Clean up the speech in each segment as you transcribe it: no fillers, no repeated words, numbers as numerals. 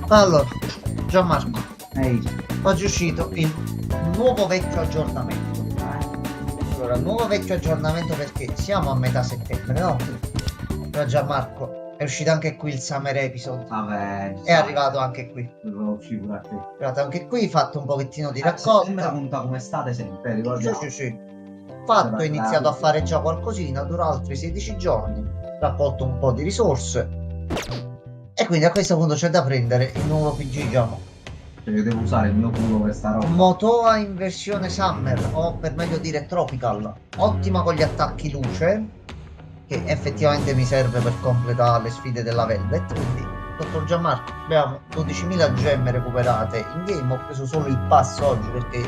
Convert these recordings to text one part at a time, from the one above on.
Allora, Gianmarco, Ehi, oggi è uscito il nuovo vecchio aggiornamento. Allora, nuovo vecchio aggiornamento perché siamo a metà settembre, no? Però Gianmarco, è uscito anche qui il Summer Episode. vabbè, È arrivato anche qui. dovevo uscire pure a te. È arrivato anche qui, fatto un pochettino di Settembre raccolta. conta come estate sempre, Sì, ricordiamo. sì, sì. Fatto, ho iniziato a fare già qualcosina, dura altri 16 giorni, raccolto un po' di risorse. E quindi a questo punto c'è da prendere il nuovo PG Giacomo. Cioè, io devo usare il mio culo per sta roba. Motoa in versione Summer, o per meglio dire Tropical, ottima con gli attacchi luce, che effettivamente mi serve per completare le sfide della Velvet. Quindi, dottor Gianmarco, abbiamo 12.000 gemme recuperate in game. Ho preso solo il pass oggi perché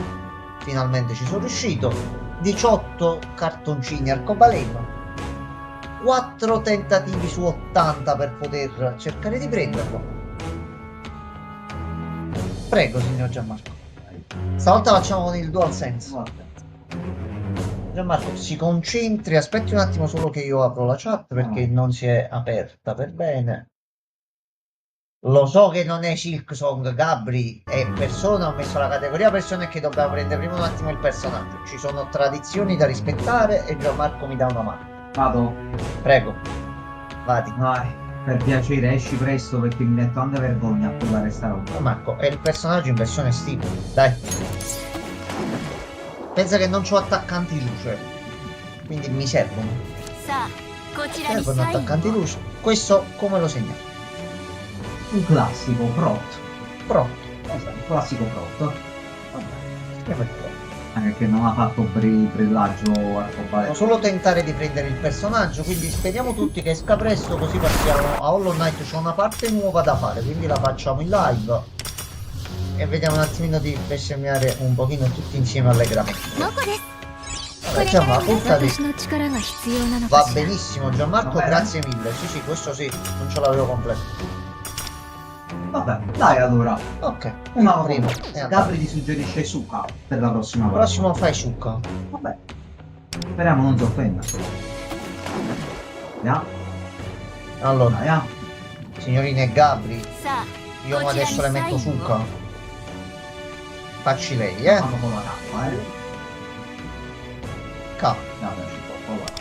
finalmente ci sono riuscito. 18 cartoncini arcobaleno, 4 tentativi su 80 per poter cercare di prenderlo. Prego, signor Gianmarco. Stavolta facciamo con il DualSense. Gianmarco, si concentri, aspetti un attimo solo che io apro la chat perché non si è aperta per bene. Lo so che non è Silksong, Gabri è persona, ho messo la categoria persone che dobbiamo prendere prima un attimo il personaggio. Ci sono tradizioni da rispettare e Gianmarco mi dà una mano. Vado. Prego, vadi. Vai, per piacere, esci presto perché mi metto tanta vergogna a provare sta roba. Marco, è il personaggio in versione Steam, dai. Pensa che non c'ho attaccanti luce, quindi mi servono. Servono attaccanti luce. Questo come lo segniamo? Un classico prot. Pro. Un classico prot. Perfetto. Anche che non ha fatto brillaggio arcobaleno. Devo solo tentare di prendere il personaggio, quindi speriamo tutti che esca presto, così passiamo a Hollow Knight. C'è una parte nuova da fare, quindi la facciamo in live e vediamo un attimino di bestemmiare un pochino tutti insieme allegramente. Vabbè, Gianmarco, va benissimo Gianmarco, grazie mille. Sì, sì, questo sì, non ce l'avevo completo. Vabbè, dai allora. Ok, Una prima. prima. Gabri ti suggerisce Suka per la prossima volta. Prossimo fai Succa. Vabbè. Speriamo non si offenda. Ya. Allora, Ya. signorine Gabri, io adesso le metto Succa. Facci lei, Fanno con la K, K. Vabbè, ci può provare.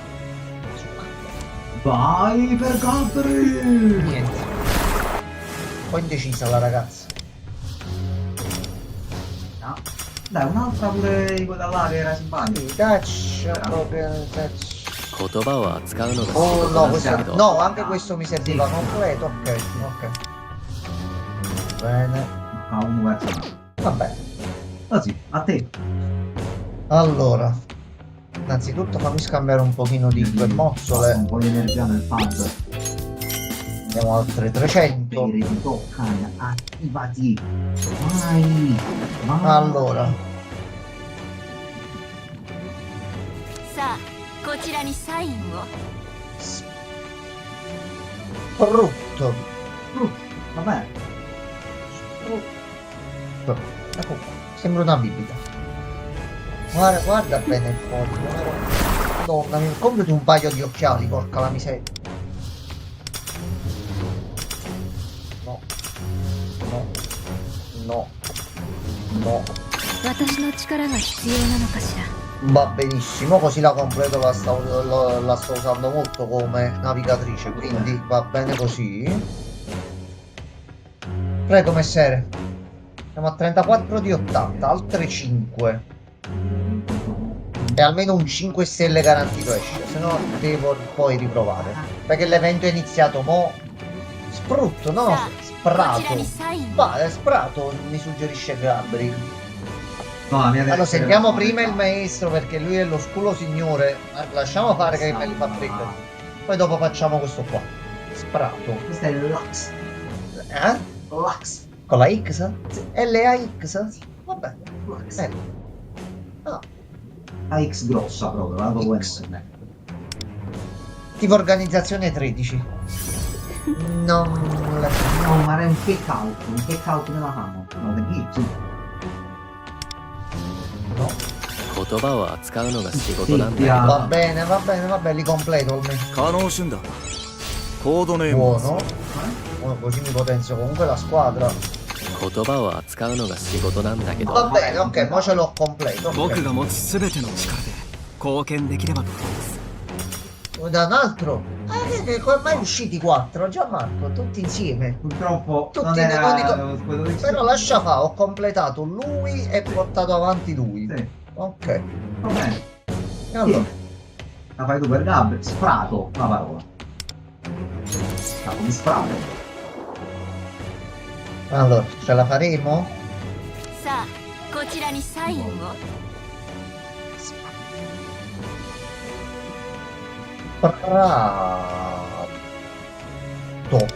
Succa. Vai per Gabri! Niente. Un po' indecisa la ragazza. Ya. Dai, un'altra pure di quella là che era simpatica. Sì, touch, proprio touch. 言葉を扱うのが仕 Oh 事 no, なんだけ questo, ど no, anche questo mi serviva completo. Ok, ok. Bene. A uno verso l'altro. Va bene. Così, a te. Allora, innanzitutto fammi scambiare un pochino di quel Passa mozzole. un po' di energia nel pad. Andiamo altre 300. Bere, ti tocca, attivati. Vai. Vai. Allora, brutto. Vabbè. Brutto. Ecco, sembra una bibita. Guarda, guarda bene il foglio. Madonna, mi comprati un paio di occhiali, porca la miseria. No. No. No. No. 私の力が必要なのかしら。 Va benissimo, così la completo, la sto usando molto come navigatrice, quindi va bene così. Prego messere. Siamo a 34 di 80, altre 5. E almeno un 5 stelle garantito esce, se no devo poi riprovare. Perché l'evento è iniziato mo. Sprutto, no? Sprato. Va, sprato mi suggerisce Gabri. No, la mia Allora testa sentiamo era prima il fatta. maestro perché lui è lo sculo signore. Lasciamo fare che me li fa prendere. Poi dopo facciamo questo qua. Sprato. Questo è l'Ax. Eh? L'Ax. Con la X? L-A-X? Vabbè. No. AX grossa proprio, la dopo X. Tipo organizzazione 13. Non la... No, ma è un kick out nella fanno. No, the hit. No. 言葉を扱うのが仕事なんだけど Va bene, va bene, va bene, li completo almeno. 可能瞬だコードネームは Buono. Oh, così mi potenzio comunque la squadra. 言葉を扱うのが仕事なんだけど Va bene, ok, mo ce l'ho completo. 僕 Ok. が持つ全ての力で貢献できればと思います。 Da un altro? Come mai usciti 4? Gianmarco, tutti insieme. Purtroppo Tutti non ne era dico- quello che Però lascia fa, ho completato lui e portato avanti lui. Sì, Ok. va bene. E allora, La fai tu per Gab, sfrato la parola. Capo di sfrato. allora, ce la faremo? さあこちらにサインを。 Prato.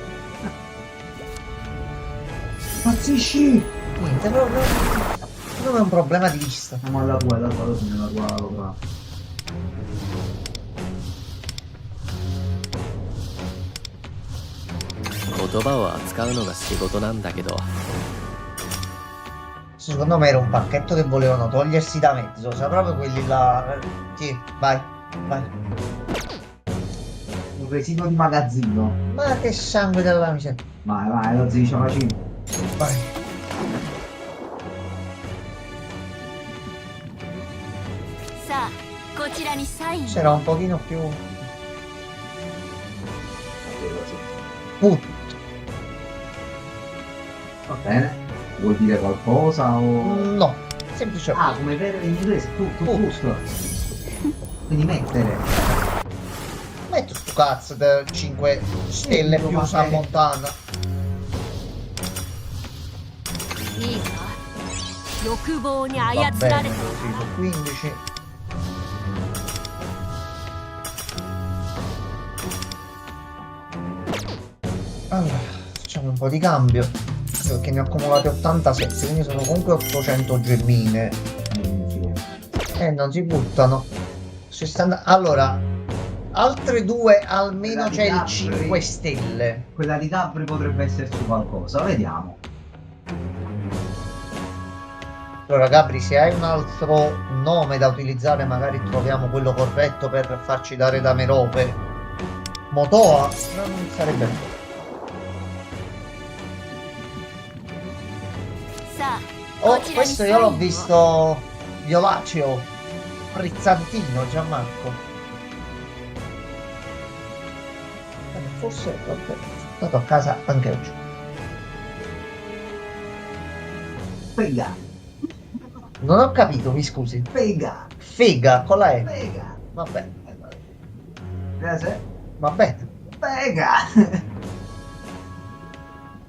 Pazzisci! Niente, non è un problema di vista. Siamo alla tua, alla fine, la tua allora. 言葉を扱うのが仕事なんだけど Secondo me era un pacchetto che volevano togliersi da mezzo, sai proprio quelli là. Sì, vai, vai. Un residuo di magazzino. Ma che sangue della miseria. Vai, vai, lo zio facino. Vai. C'era un pochino più. Put. Va bene. Vuol dire qualcosa o... No, semplicemente. Ah, come vero in inglese, tutto, tutto. Quindi mettere. Metto sto cazzo da 5 stelle più San Montana. いいか欲望に Va 操ら bene, れ così su 15. Allora, facciamo un po' di cambio. Perché ne ho accumulate 87, quindi sono comunque 800 gemmine. Non si buttano. Allora, altre due almeno c'è il 5 stelle. Quella di Capri potrebbe esserci qualcosa, vediamo. Allora Gabri, se hai un altro nome da utilizzare magari troviamo quello corretto per farci dare da Merope. Motoa non sarebbe male. Oh, questo io l'ho visto violaceo, frizzantino Gianmarco. Forse l'ho portato a casa anche oggi. Fega, Non ho capito, mi scusi. fega, Fega, con la E. fega. Vabbè, Grazie. va bene. Fega.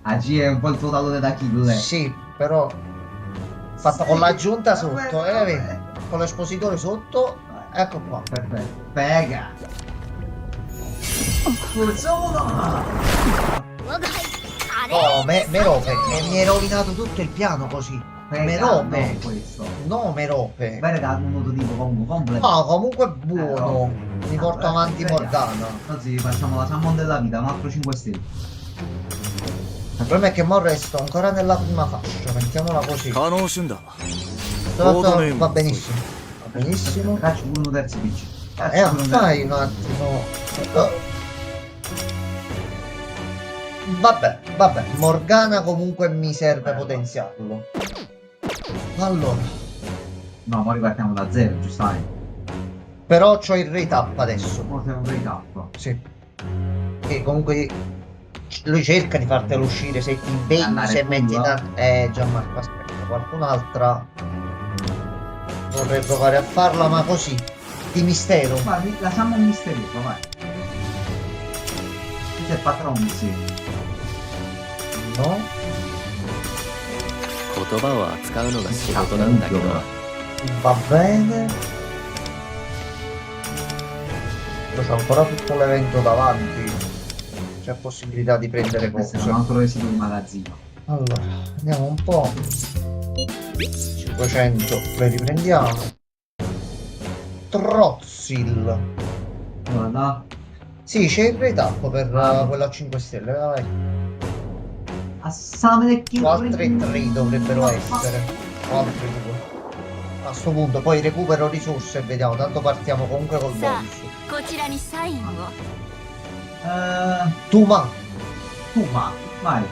AG è un po' il tuo tallone da kill. Sì, però fatta con l'aggiunta sotto, vedi? Con l'espositore sotto, ecco qua. Perfetto. Fega. Sono. Oh, Merope, mi hai rovinato tutto il piano così. Merope. No, questo. No, Merope. Bene che ha un mototipo comunque completo. No, comunque buono. Mi porto avanti Morgana. Così facciamo la Salmon della vita, un altro 5 stelle. Il problema è che mo resto ancora nella prima fascia, mettiamola così. 可能瞬だ。 Va benissimo. Va benissimo. Caccio pure un terzo PC. Fai un attimo. Vabbè, Morgana comunque mi serve potenziarlo. Allora, No, ma ripartiamo da zero, giustamente. però c'ho il rate up adesso. Ora siamo un recap. Sì. Che comunque lui cerca di fartelo uscire se ti impegni, Andare se metti full, Gianmarco, aspetta, qualcun'altra vorrei provare a farla, ma così, di mistero. Ma la Salmon misteriosa, vai. Questo è il patrono, sì. No? 言葉を扱うのが仕事なんだけど Va bene. Però c'ho ancora tutto l'evento davanti. C'è possibilità di prendere Questo è cose. un altro residuo di magazzino. Allora, andiamo un po'. 500, le riprendiamo. Trozzil. Guarda. Sì, c'è il rate up per quella a 5 stelle, vai. Assame del O altre 3 dovrebbero essere. O altre 2. A sto punto poi recupero risorse e vediamo, tanto partiamo comunque col bonus. こちらにサインを。 Tuma. Tuma. Vai.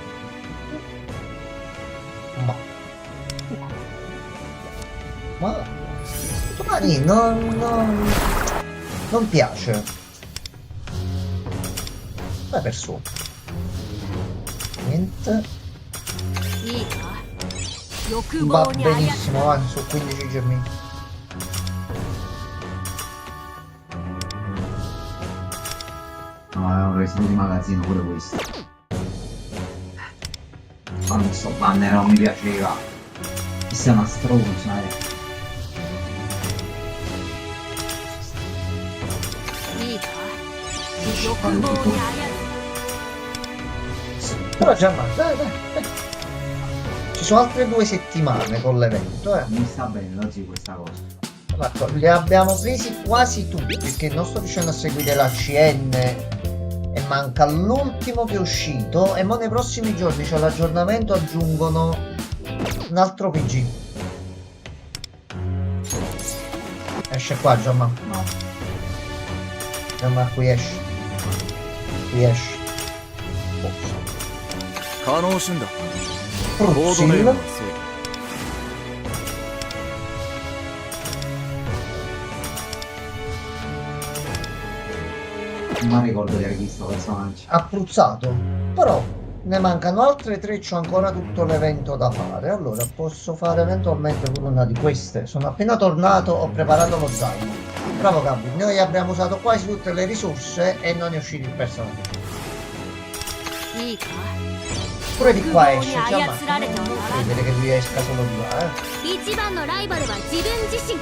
Ma domani non piace. Vai per su. Niente. いいか欲 Va 望に操る benissimo, avanti su 15 gemmi. No, è un residuo di magazzino pure questo. Quando sto banner non mi piaceva. Questa è una stronza, いいか欲望に操る Però già dai. Ci sono altre 2 settimane con l'evento, eh. Mi sta bene oggi questa cosa. Marco, li abbiamo presi quasi tutti perché non sto riuscendo a seguire la CN e manca l'ultimo che è uscito e mo nei prossimi giorni c'è l'aggiornamento, aggiungono un altro PG. Esce qua Gianmarco. No. Gianmarco, qui esce. Qui esce. 可能すんだコードネーム Pruzil. はそう Non mi ricordo di aver visto personaggi. Appruzzato, però ne mancano altre 3, c'ho ancora tutto l'evento da fare, allora posso fare eventualmente pure una di queste. Sono appena tornato, ho preparato lo zaino. Bravo Gabri, noi abbiamo usato quasi tutte le risorse e non è uscito il personaggio. いいか Pure di qua esce, Ai, già ai, ma azzurare non no, credere che lui esca solo di là, 一番のライバルは自分自身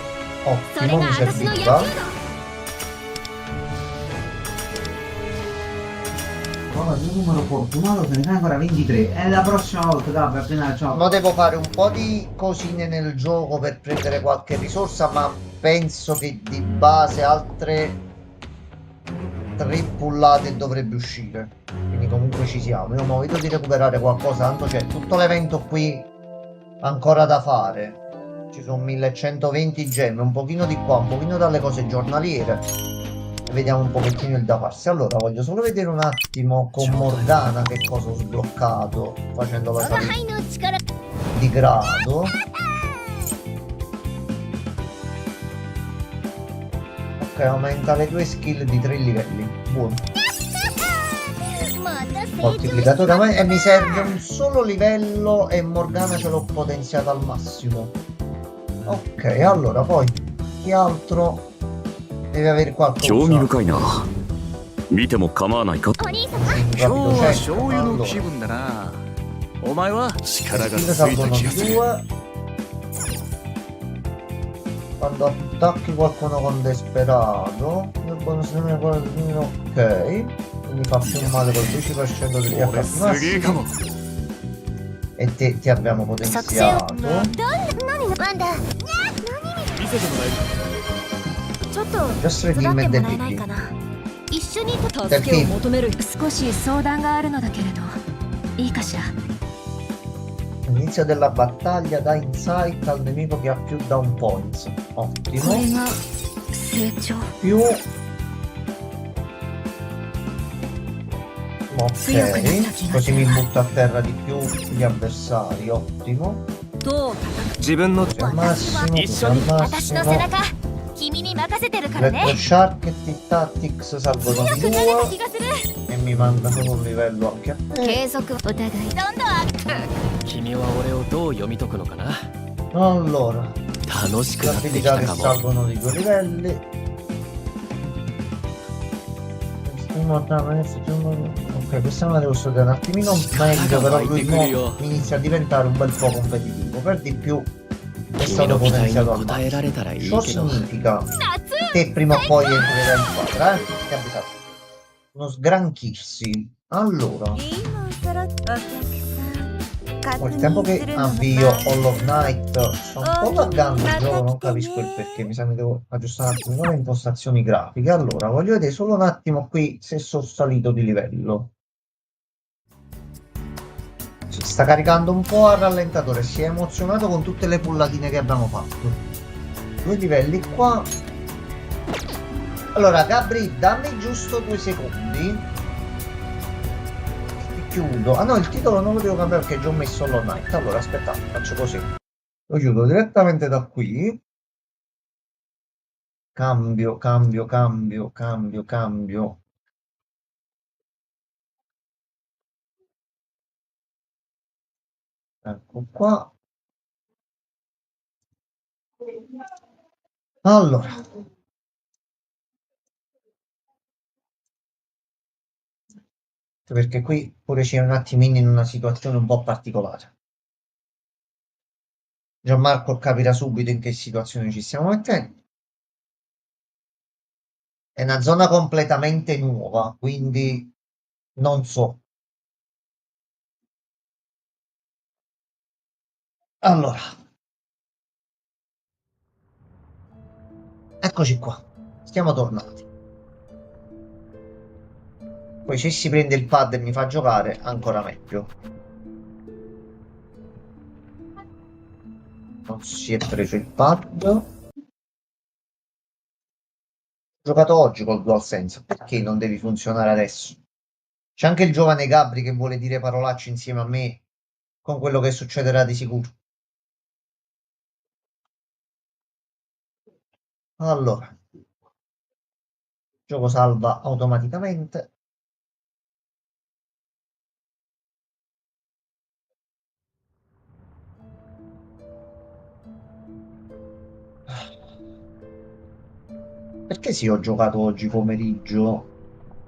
それ Ottimo, が mi 私の野球 serviva. 道 Oh, il mio numero fortunato se ne fai ancora 23. E la prossima volta, Gabri, appena ciao. Ma devo fare un po' di cosine nel gioco per prendere qualche risorsa, ma penso che di base altre 3 pullate dovrebbe uscire. Quindi comunque ci siamo. Io mi vedo di recuperare qualcosa, tanto c'è tutto l'evento qui ancora da fare. Ci sono 1120 gemme, un pochino di qua, un pochino dalle cose giornaliere. E vediamo un pochettino il da farsi. Allora voglio solo vedere un attimo con Morgana che cosa ho sbloccato facendo la 我が salita 輩の力 di grado. Ok, aumenta le 2 skill di 3 livelli. Buono. また成長 Moltiplicatore ma- e mi serve un solo livello e Morgana ce l'ho potenziata al massimo. Ok, allora poi che altro deve avere 興味 qualcosa. 深いな見ても構わないかお兄様 Quindi 今日 rapido は check. 醤油の Allora, 気分だなお前は 力が skill ついた salgono 気 di がする 2. Quando attacchi qualcuno con Desperado, il bonus nemico è quello di meno. Ok, quindi fa più male col 10% degli 俺 attacchi すげえか massimi. も E te ti abbiamo 作戦 potenziato. 何ワンダ見せてもらえるちょっと Just 手伝 redeem って the もらえないか DP. な一緒に Perché? 助けを求める少し相談があるのだけれどいいかしら All'inizio della battaglia dà insight al nemico che ha più down points. こ Ottimo. れが成長 Più. Sì, io Ok, credo così che mi sia. butto a terra di più gli avversari. Ottimo. どう叩く自分の Così al massimo, così al 私の背 massimo. 中君に任せてるから Retro ね Shark e T-Tactics salgono 強 di くなれた 2 気がする e mi mandano un livello anche a te. 継続お互いどんどんアップ君は俺をどう読み解くのかな Allora, 楽しくなってき abilità た che かも salgono di 2 livelli. Ok, questa me la devo studiare un attimino meglio, però lui mo inizia a diventare un bel po' competitivo. Per di più è 君 stato の期待に potenziato al 応えられたらいい massimo. け Ciò ど significa che prima o poi entrerà in squadra, Ti ha avvisato. Uno sgranchirsi. Allora, 今そろお客さん il tempo che avvio Hollow Knight sto un po' laggando il gioco, non capisco il perché, mi sa che devo aggiustare un attimo le impostazioni grafiche. Allora, voglio vedere solo un attimo qui se sono salito di livello. Si sta caricando un po' a rallentatore, si è emozionato con tutte le pullatine che abbiamo fatto. 2 livelli qua. Allora, Gabri, dammi giusto 2 secondi. chiudo. Ah no, il titolo non lo devo cambiare perché già ho messo l'online. Allora aspettate, faccio così. Lo chiudo direttamente da qui. Cambio. Ecco qua. Allora. Perché qui pure c'è un attimino in una situazione un po' particolare. Gianmarco capirà subito in che situazione ci stiamo mettendo. È una zona completamente nuova, quindi non so. Allora, eccoci qua. Siamo tornati. Poi se si prende il pad e mi fa giocare, ancora meglio. Non si è preso il pad. Ho giocato oggi col DualSense. Perché non devi funzionare adesso? C'è anche il giovane Gabri che vuole dire parolacce insieme a me con quello che succederà di sicuro. Allora, gioco salva automaticamente. Perché sì, ho giocato oggi pomeriggio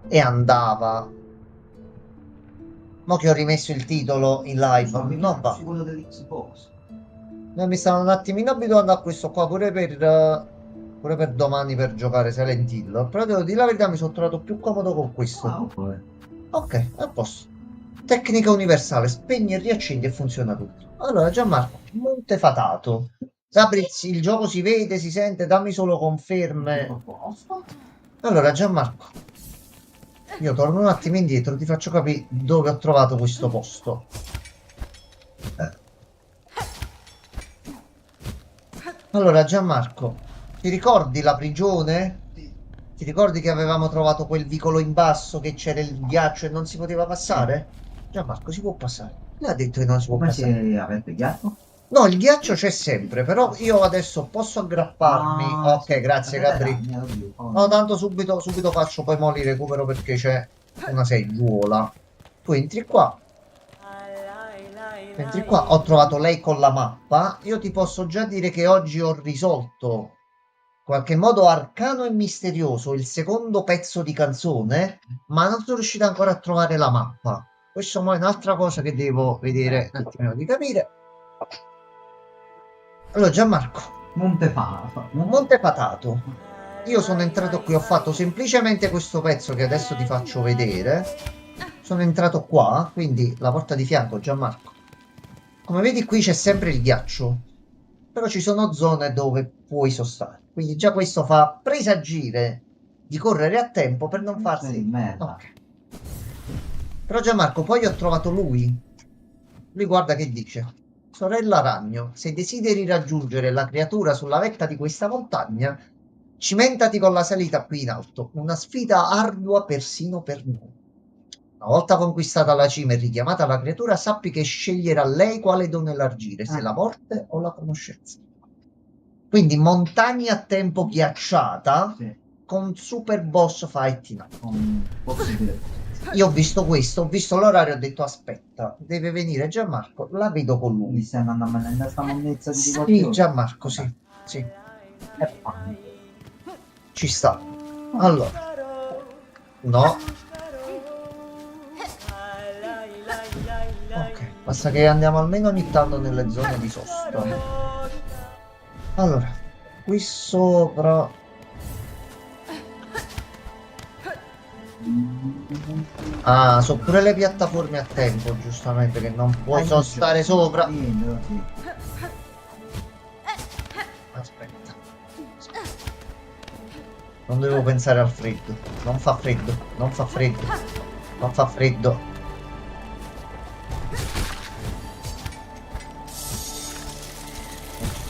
e andava. Mo che ho rimesso il titolo in live, non va. Quello dell'Xbox. Mi stavo un attimino abituando a questo qua pure per domani per giocare Silent Hill. Però devo dire la verità, mi sono trovato più comodo con questo. Ah, ok. Ok, a posto. Tecnica universale, spegni e riaccendi e funziona tutto. Allora, Gianmarco, Montefatato. Gabri, il gioco si vede, si sente, dammi solo conferme. Allora, Gianmarco, io torno un attimo indietro, ti faccio capire dove ho trovato questo posto. Allora, Gianmarco, ti ricordi la prigione? Ti ricordi che avevamo trovato quel vicolo in basso, che c'era il ghiaccio e non si poteva passare? Gianmarco, si può passare. Lei ha detto che non si può Come passare. si è aperto il ghiaccio? No, il ghiaccio c'è sempre, però io adesso posso aggrapparmi. Ah, Ok, grazie Gabri. No, tanto subito faccio poi mo li recupero perché c'è una seggiuola. Tu entri qua. Entri qua, ho trovato lei con la mappa. Io ti posso già dire che oggi ho risolto in qualche modo arcano e misterioso il secondo pezzo di canzone, ma non sono riuscito ancora a trovare la mappa. Questo mo è un'altra cosa che devo vedere un attimino di capire. Allora, Gianmarco, Montepatato. Io sono entrato qui, ho fatto semplicemente questo pezzo che adesso ti faccio vedere. Sono entrato qua, quindi la porta di fianco, Gianmarco. Come vedi qui c'è sempre il ghiaccio, però ci sono zone dove puoi sostare. Quindi già questo fa presagire di correre a tempo per non farsi... merda. Ok. Però Gianmarco, poi ho trovato lui. Lui guarda che dice. Sorella Ragno, se desideri raggiungere la creatura sulla vetta di questa montagna, cimentati con la salita qui in alto. Una sfida ardua persino per noi. Una volta conquistata la cima e richiamata la creatura, sappi che sceglierà lei quale dono elargire, se la morte o la conoscenza. Quindi montagna a tempo ghiacciata, Sì. con super boss fight in alto. Possibile. Io ho visto questo, ho visto l'orario, ho detto aspetta, deve venire Gianmarco, la vedo con Mi lui. stai andando a mandare in questa monnezza di Sì, Gianmarco, sì, sì, È pane. ci sta. Allora, no. Ok, basta che andiamo almeno ogni tanto nelle zone di sosta. Allora, qui sopra... Ah, sono pure le piattaforme a tempo, giustamente, che non puoi sostare sopra. Aspetta. Non devo pensare al freddo. Non fa freddo, non fa freddo, non fa freddo.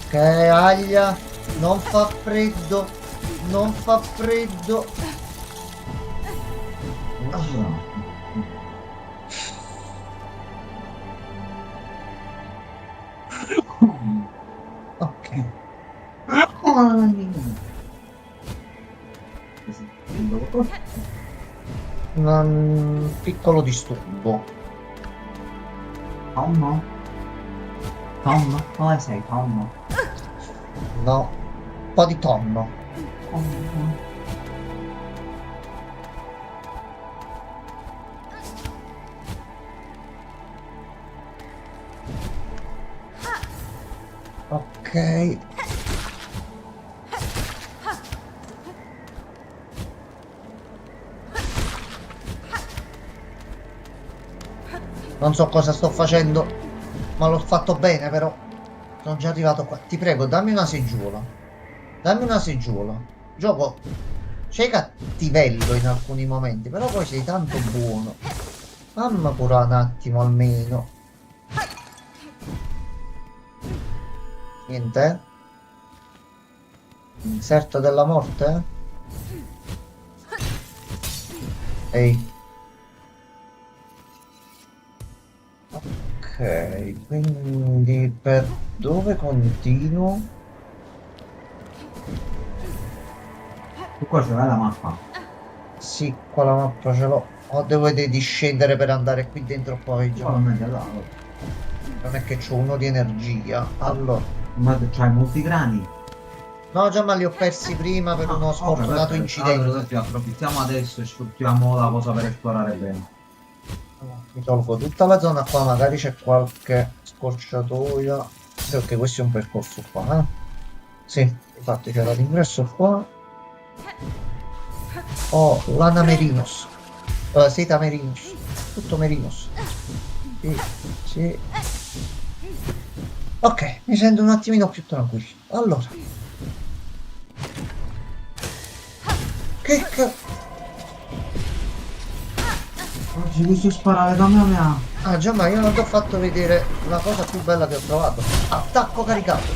Ok, aglia. Non fa freddo, non fa freddo. Un piccolo disturbo. Tom? Tom? Dove sei, Tom? No, un po' di tonno. Tom? Ok. Non so cosa sto facendo, ma l'ho fatto bene però. Sono già arrivato qua. Ti prego, dammi una seggiola. Dammi una seggiola. Gioco, sei cattivello in alcuni momenti, però poi sei tanto buono. Mamma pure un attimo almeno. Niente? Inserto della morte? Ehi. Ok, quindi per dove continuo? Tu qua c'è la mappa. Sì, qua la mappa ce l'ho. O devo vedere di scendere per andare qui dentro poi già. Probabilmente là. Non è che c'ho uno di energia. Allora. Ma c'hai molti grani. No, già ma li ho persi prima per uno sfortunato incidente. Allora, approfittiamo adesso e sfruttiamo la cosa per esplorare bene. Mi tolgo tutta la zona qua, magari c'è qualche scorciatoia. Sì, ok, questo è un percorso qua, eh? Sì, infatti c'era l'ingresso qua. Oh, lana merinos. Seta merinos. Tutto merinos. Sì, sì. Ok, mi sento un attimino più tranquillo. Allora. Che... Oggi questo sparare da me mia. Ah già, ma io non ti ho fatto vedere la cosa più bella che ho trovato. Attacco caricato.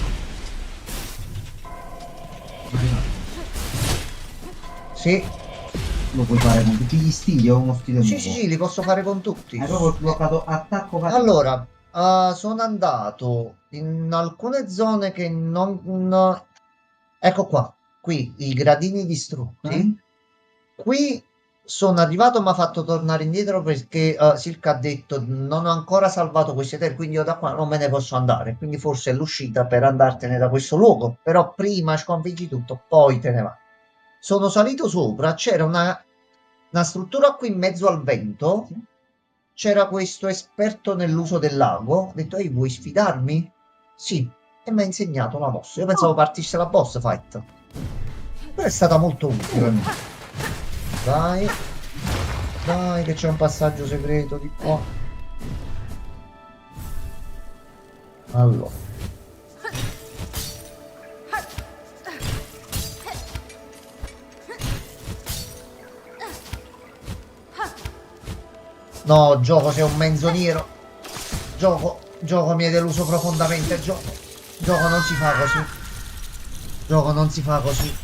Sì, Lo puoi fare con tutti gli stili o uno stile sì, nuovo? sì, sì, li posso fare con tutti. Hai proprio bloccato attacco caricato. Allora, sono andato in alcune zone che non... Ecco qua, qui, i gradini distrutti. Qui sono arrivato, mi ha fatto tornare indietro perché Silk ha detto non ho ancora salvato questi terri, quindi io da qua non me ne posso andare. Quindi forse è l'uscita per andartene da questo luogo. Però prima sconfiggi tutto, poi te ne vai. Sono salito sopra, c'era una struttura qui in mezzo al vento. C'era questo esperto nell'uso del lago. Ho detto, ehi, vuoi sfidarmi? Sì, e mi ha insegnato la mossa. Io pensavo partisse la boss fight. Però è stata molto utile. Vai, vai, che c'è un passaggio segreto di qua. Allora. No, gioco, sei un menzognero. Gioco mi hai deluso profondamente. Gioco non si fa così. Gioco non si fa così.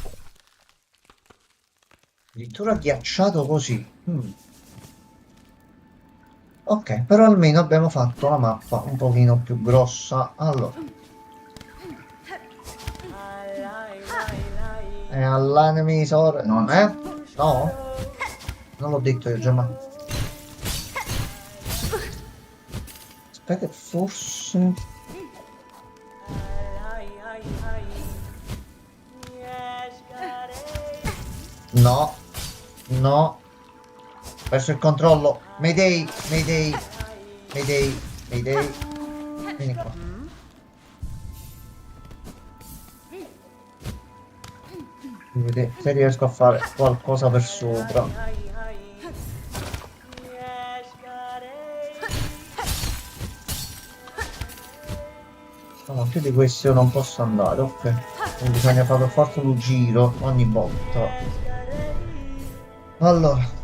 Addirittura ghiacciato così. Ok, però almeno abbiamo fatto la mappa un pochino più grossa. Allora. All'anime sor... No. No? Non l'ho detto io già, ma... Aspetta, forse... No. No. Perso il controllo. Mayday, Mayday, Mayday, Mayday. Vieni qua. Vedete se riesco a fare qualcosa per sopra. No, più di questo io non posso andare, ok. Quindi bisogna fare per forza un giro ogni volta. Allora.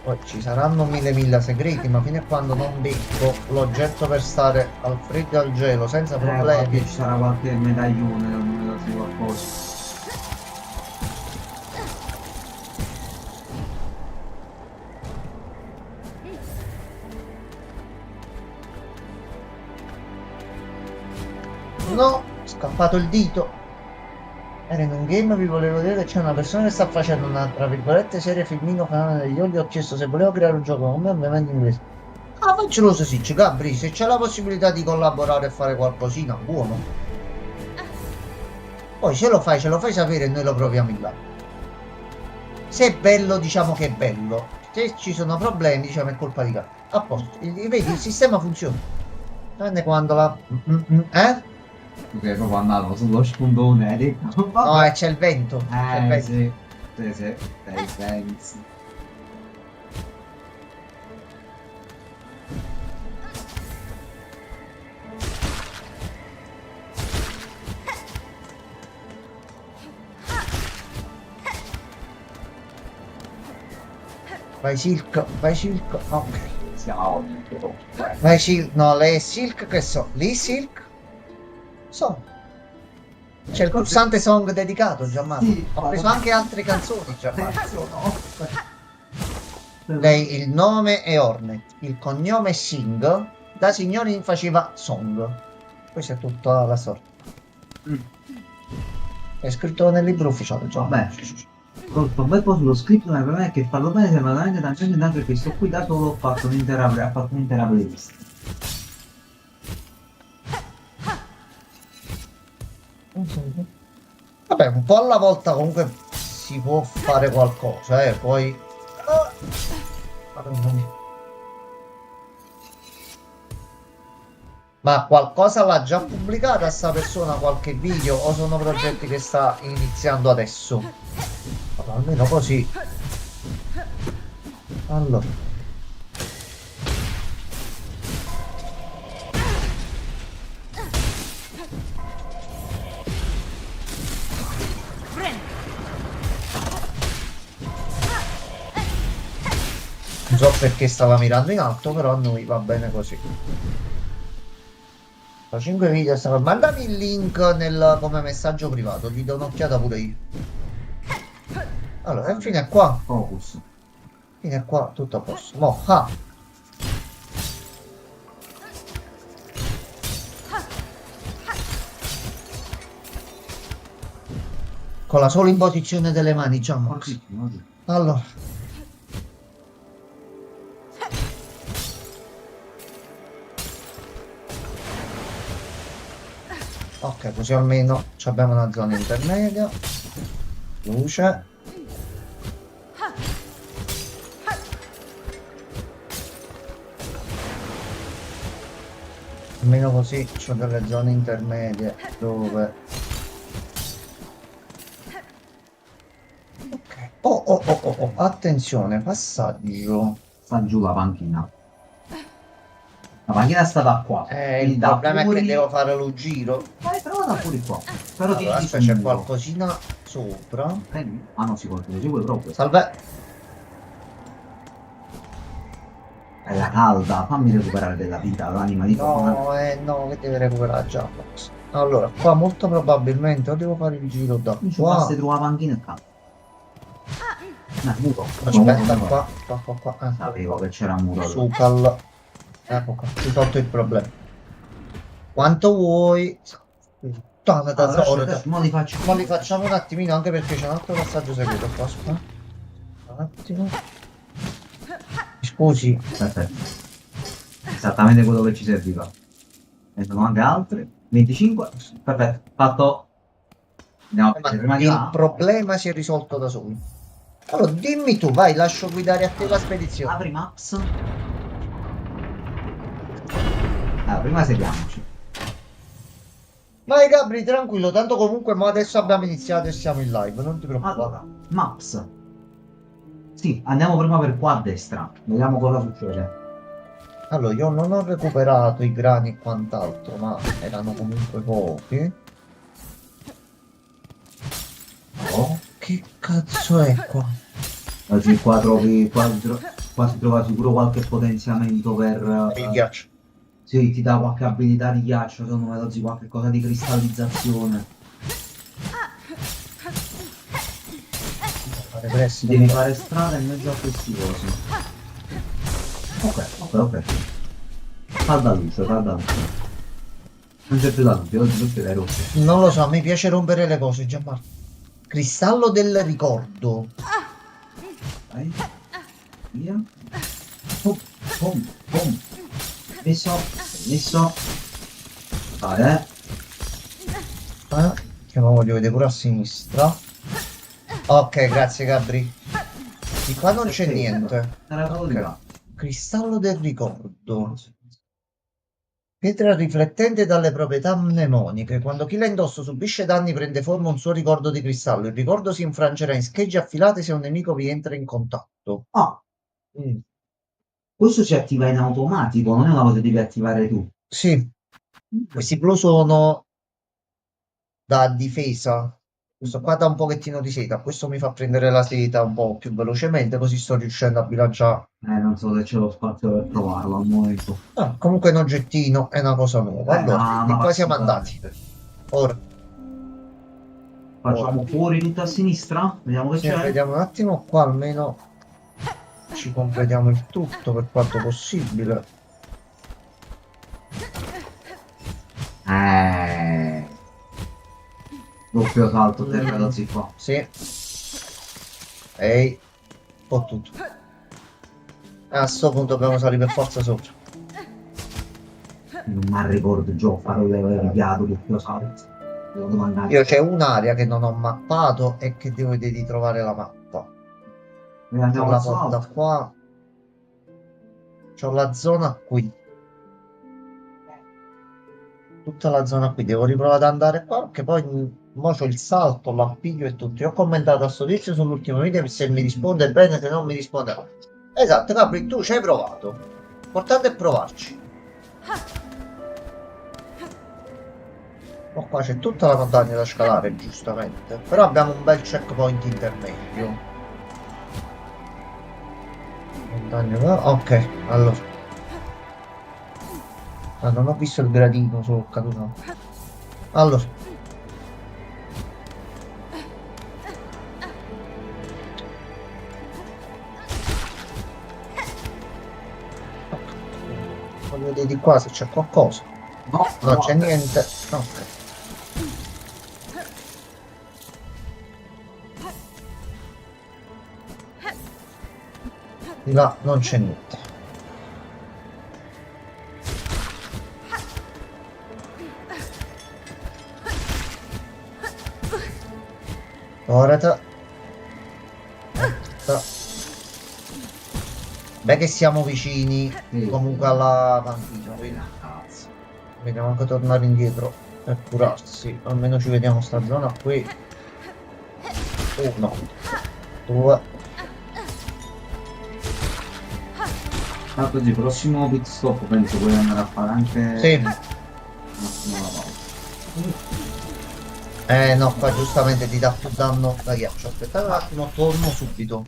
Poi ci saranno mille segreti, ma fino a quando non becco l'oggetto per stare al freddo e al gelo senza problemi. Ci sarà qualche medaglione, qualcosa. No, scappato il dito. Era in un game, vi volevo dire che c'è una persona che sta facendo una, tra virgolette, serie filmino canale degli olli. Ho chiesto se volevo creare un gioco con me, ovviamente in inglese. Ah, faccelo se sì, Gabri, se c'è la possibilità di collaborare e fare qualcosina, buono. Poi ce lo fai sapere e noi lo proviamo in là. Se è bello, diciamo che è bello. Se ci sono problemi, diciamo è colpa di Gabri. A posto, vedi, il sistema funziona. Tranne quando la... Perché è proprio andato sullo spondone, detto. No, c'è il vento. C'è il vento. Sì. Sì, dai sensi. Vai Silk, ok. Siamo. Vai Silk, no, lei è Silk, che so? Lì Silk? Song. C'è il pulsante song dedicato, Gianmarco. Sì, Ho preso anche altre canzoni, Gianmarco. No. Lei, il nome è Hornet, il cognome è Singh, da signori faceva Song. Questa è tutta la storia. È scritto nel libro ufficiale, Vabbè. Gianmarco. Colpo un bel po' sullo scritto, ma il problema è che farlo bene sembra veramente tangente, anche perché sto qui da solo ho fatto un'intera playlist. Vabbè, un po' alla volta comunque si può fare qualcosa, poi... Madonna mia. Ma qualcosa l'ha già pubblicata sta persona, qualche video, o sono progetti che sta iniziando adesso? Allora, almeno così. Allora. Non so perché stava mirando in alto, però a noi va bene così. 5 video stava... Mandami il link come messaggio privato, gli do un'occhiata pure io. Allora, fino a qua. Focus. Fino a qua, tutto a posto. Mo, ah. Con la sola imposizione delle mani, già. Allora. Ok, così almeno abbiamo una zona intermedia. Luce. Almeno così c'ho delle zone intermedie dove... Ok. Oh, attenzione, passaggio. Sta giù la panchina. La panchina è stata qua. Il problema è che devo fare lo giro. Però da fuori qua. Però Allora, ti c'è qualcosina sopra. Prendi? Ah no, si può, si vuoi proprio. Salve. Bella calda, fammi recuperare della vita, l'anima di No, no, che deve recuperare già. Allora, qua molto probabilmente o devo fare il giro da qua. qua. Se trova la panchina e calda. No, muro. Aspetta, qua. Sapevo che c'era un muro. Su, cal. Ecco qua, risolto il problema. Quanto vuoi? Puttana da Allora, mo li faccio. Ma li facciamo un attimino, anche perché c'è un altro passaggio segreto qua. Aspetta. Un attimo. Scusi. Perfetto. Esattamente quello che ci serviva. Ne sono anche altre. 25. Perfetto. Fatto. Andiamo a vedere prima di Il là. problema si è risolto da solo. Allora, dimmi tu, vai, lascio guidare a te la spedizione. Apri Maps. Allora, prima seguiamoci. Vai Gabri, tranquillo, tanto comunque ma adesso abbiamo iniziato e siamo in live, non ti preoccupare. Allora, Maps. Sì, andiamo prima per qua a destra. Vediamo cosa succede. Allora, io non ho recuperato i grani e quant'altro, ma erano comunque pochi. Oh, che cazzo è qua? Oggi qua trovi, qua si trova sicuro qualche potenziamento per... Il ghiaccio. Sì, ti dà qualche abilità di ghiaccio, secondo me oggi qualche cosa di cristallizzazione. Devi fare strada in mezzo a questi cosi. Ok. Calda luce. Non c'è più da dubbio, oggi tutte le rotte. Non lo so, a me piace rompere le cose, Gianmarco. Cristallo del ricordo. Vai. Via. Pum, pum, pum. Messo, messo. Vale. Che ma voglio vedere pure a sinistra. Ok, grazie Gabri. Di qua non c'è niente. Era solo di Ok. là. Cristallo del ricordo. Pietra riflettente dalle proprietà mnemoniche. Quando chi la indossa subisce danni prende forma un suo ricordo di cristallo. Il ricordo si infrangerà in schegge affilate se un nemico vi entra in contatto. Ah, Mm. questo si attiva in automatico, non è una cosa che devi attivare tu. Sì, questi blu sono da difesa. Questo qua dà un pochettino di seta. Questo mi fa prendere la seta un po' più velocemente, così sto riuscendo a bilanciare. Non so se c'è lo spazio per provarlo al momento. Ah, comunque è un oggettino, è una cosa nuova. Allora, di Ma qua siamo andati. Ora, facciamo fuori tutto a sinistra? Vediamo che sì, c'è. vediamo un attimo qua, almeno ci completiamo il tutto per quanto possibile. Doppio salto, terra da qua. Sì. Ehi, un po' tutto. A sto punto dobbiamo salire per forza sopra. Non mi ricordo già fare il ripiato doppio salto. Devo domandare. Io c'è un'area che non ho mappato e che devo vedere di trovare la mappa. C'ho Andiamo la al porta salto. qua. C'ho la zona qui. Tutta la zona qui. Devo riprovare ad andare qua perché poi mo c'ho il salto, l'appiglio e tutto. Io ho commentato a sto tizio sull'ultimo video se mi risponde bene, se non mi risponde no. Esatto, Gabri, tu ci hai provato. L'importante è provarci. Oh, qua c'è tutta la montagna da scalare, giustamente. Però abbiamo un bel checkpoint intermedio. Montagna qua. Ok, allora. Ah, non ho visto il gradino, sono caduto. Allora. Voglio vedere di qua se c'è qualcosa. No, Non c'è niente. Ok. Di là non c'è niente. Orata. Beh che siamo vicini Sì. comunque alla panchina, quindi Cazzo. vediamo anche tornare indietro per curarsi. Almeno ci vediamo sta zona qui. 1, 2. Ah, così, prossimo pit stop penso puoi andare a fare anche Sì. un attimo la pausa. No, qua giustamente ti dà più danno da ghiaccio. Aspettate un attimo, torno subito.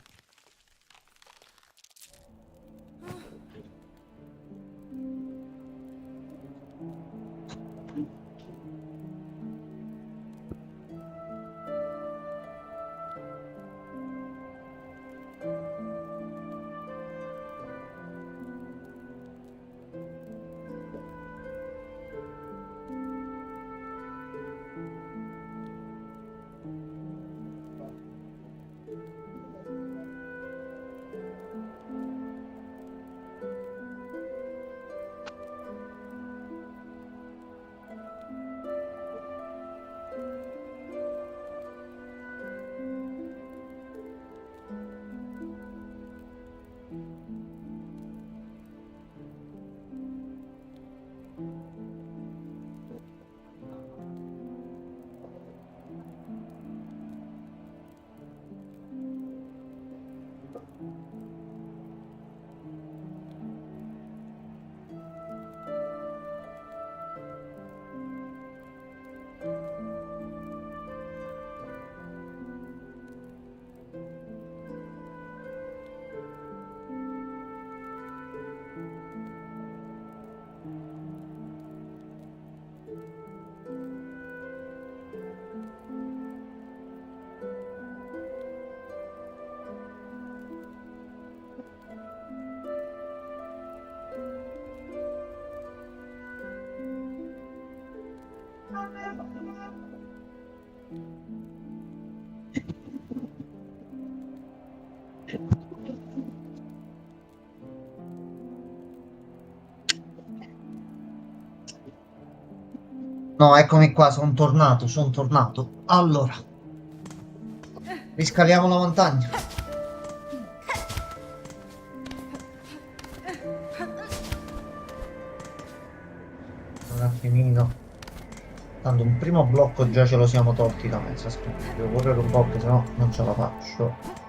No, eccomi qua, sono tornato, sono tornato. Allora, riscaliamo la montagna. Un attimino. Tanto un primo blocco già ce lo siamo tolti da mezzo. Aspetta, devo correre un po' che sennò non ce la faccio.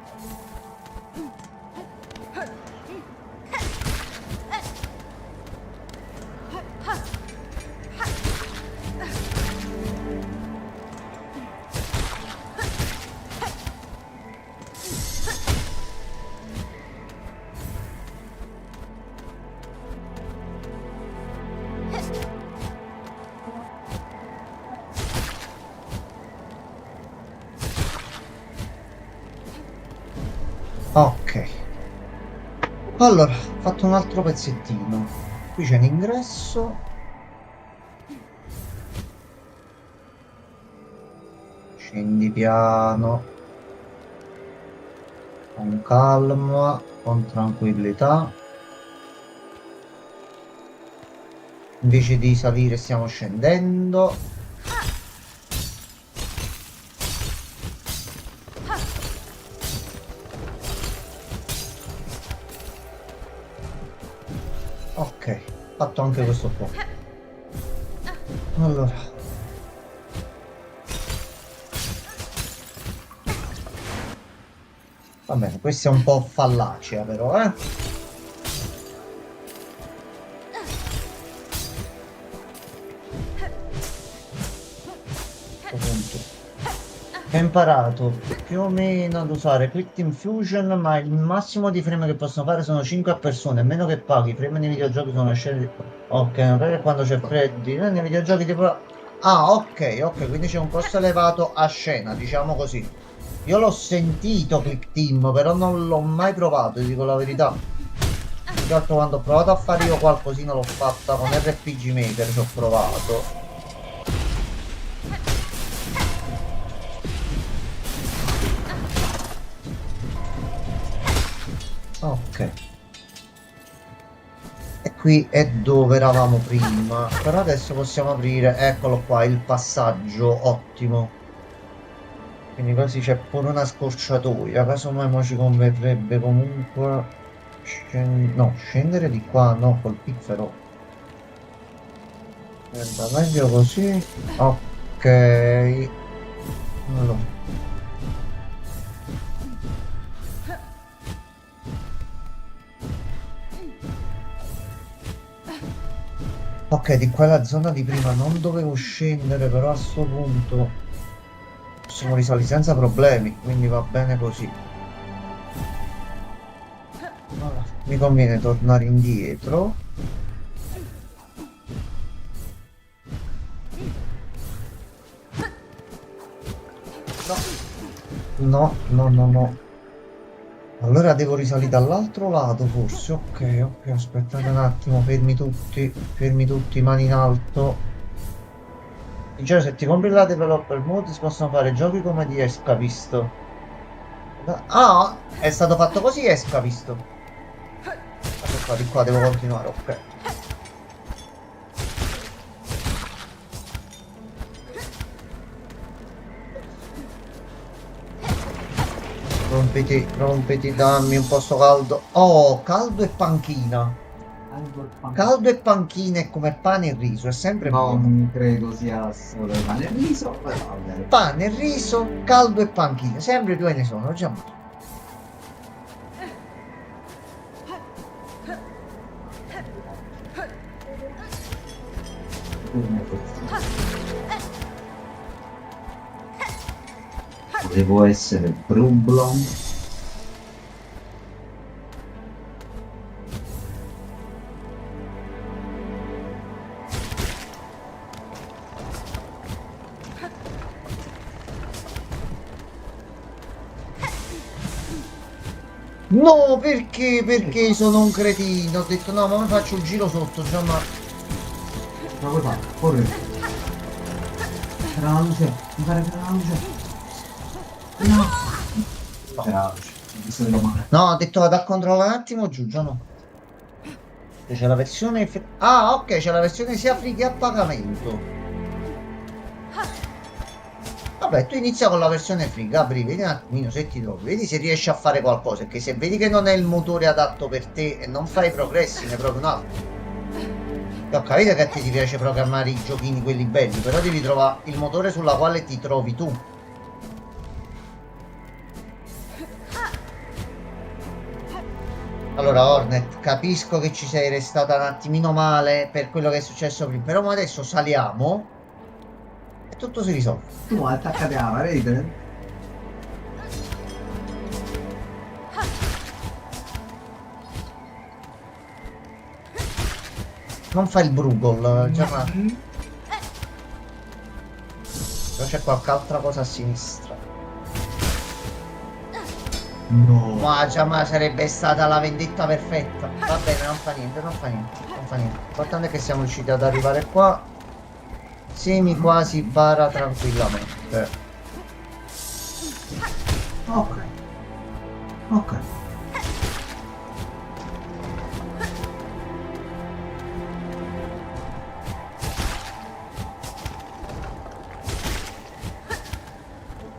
Ok. Allora, ho fatto un altro pezzettino. Qui c'è l'ingresso. Scendi piano. Con calma, con tranquillità. Invece di salire stiamo scendendo. Ok, fatto anche questo qua. Allora. Va bene, questa è un po' fallacea però, eh. Appunto. Ho imparato più o meno ad usare Quick Team Fusion, ma il massimo di frame che possono fare sono 5 a persone, a meno che paghi. I frame nei videogiochi sono scelti. Ok, non è che quando c'è freddi, nei videogiochi tipo. Ah, ok, ok, quindi c'è un costo elevato a scena, diciamo così. Io l'ho sentito Quick Team, però non l'ho mai provato, ti dico la verità. Più che altro quando ho provato a fare io qualcosina l'ho fatta con RPG Maker, ci ho provato. Ok. E qui è dove eravamo prima. Però adesso possiamo aprire, eccolo qua, il passaggio, ottimo. Quindi così c'è pure una scorciatoia. Casomai mo ci converrebbe comunque no, scendere di qua, no, col piffero. Guarda, meglio così. Ok. Allora. Ok, di qua è la zona di prima, non dovevo scendere, però a sto punto possiamo risalire senza problemi, quindi va bene così. Allora, mi conviene tornare indietro. No, no, no, no. Allora devo risalire dall'altro lato forse. Ok, ok, aspettate un attimo, fermi tutti, mani in alto. Dicevo, se ti compri la developer mode si possono fare giochi come di Escapist. Ah, è stato fatto così Escapist. Aspetta, di qua devo continuare, ok. Rompiti, dammi un posto caldo. Oh, caldo e panchina. Caldo e panchina è come pane e riso, è sempre buono. Non credo sia solo il pane e riso, però vabbè. Pane e riso, caldo e panchina, sempre due ne sono, già. Devo essere Brublon. No, perché? Perché sono un cretino? Ho detto no, ma mi faccio il giro sotto, già ma. Ma vuoi fare? Corri. C'era la luce, mi pare che era la luce. No. C'era la luce, ho visto che lo male. No, ho detto vado a controllare un attimo giù, già no. C'è la versione. Ah, ok, c'è la versione sia free che a pagamento. Vabbè, tu inizia con la versione free, Gabri, vedi un attimino se ti trovi, vedi se riesci a fare qualcosa, che se vedi che non è il motore adatto per te e non fai progressi, ne provi un altro. Ho capito che a te ti piace programmare i giochini quelli belli, però devi trovare il motore sulla quale ti trovi tu. Allora Hornet, capisco che ci sei restata un attimino male per quello che è successo prima, però adesso saliamo e tutto si risolve. Tu attaccati alla parete. Non fa il Bruegel, Gianna. Però c'è qualche altra cosa a sinistra. No. Ma Gianna sarebbe stata la vendetta perfetta. Va bene, non fa niente, non fa niente, non fa niente. L'importante è che siamo riusciti ad arrivare qua. Semi quasi bara tranquillamente. Ok. Ok.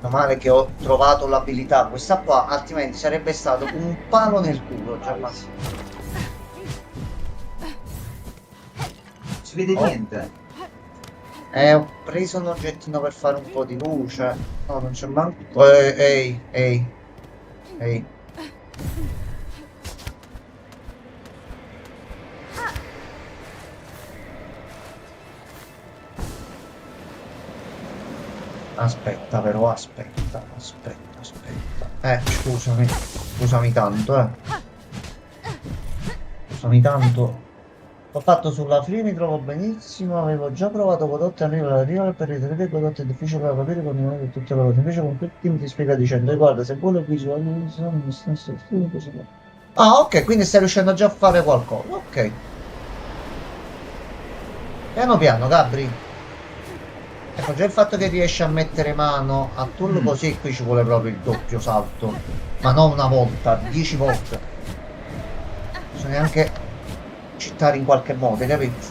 Meno male che ho trovato l'abilità questa qua, altrimenti sarebbe stato un palo nel culo, Gianna. Si vede niente. Ho preso un oggettino per fare un po' di luce. No, non c'è manco. Ehi. Aspetta, però, aspetta. Scusami tanto. Scusami tanto. L'ho fatto sulla free, mi trovo benissimo, avevo già provato prodotti arriva per ritenere i prodotti è difficile da capire con i tutte le cose, invece con quel team ti spiega dicendo guarda se vuole qui su ah ok, quindi stai riuscendo già a fare qualcosa, ok. Piano piano, Gabri. Ecco, già il fatto che riesci a mettere mano a tool così qui ci vuole proprio il doppio salto, ma non una volta, 10 volte. Bisogna anche cittare in qualche modo, capito?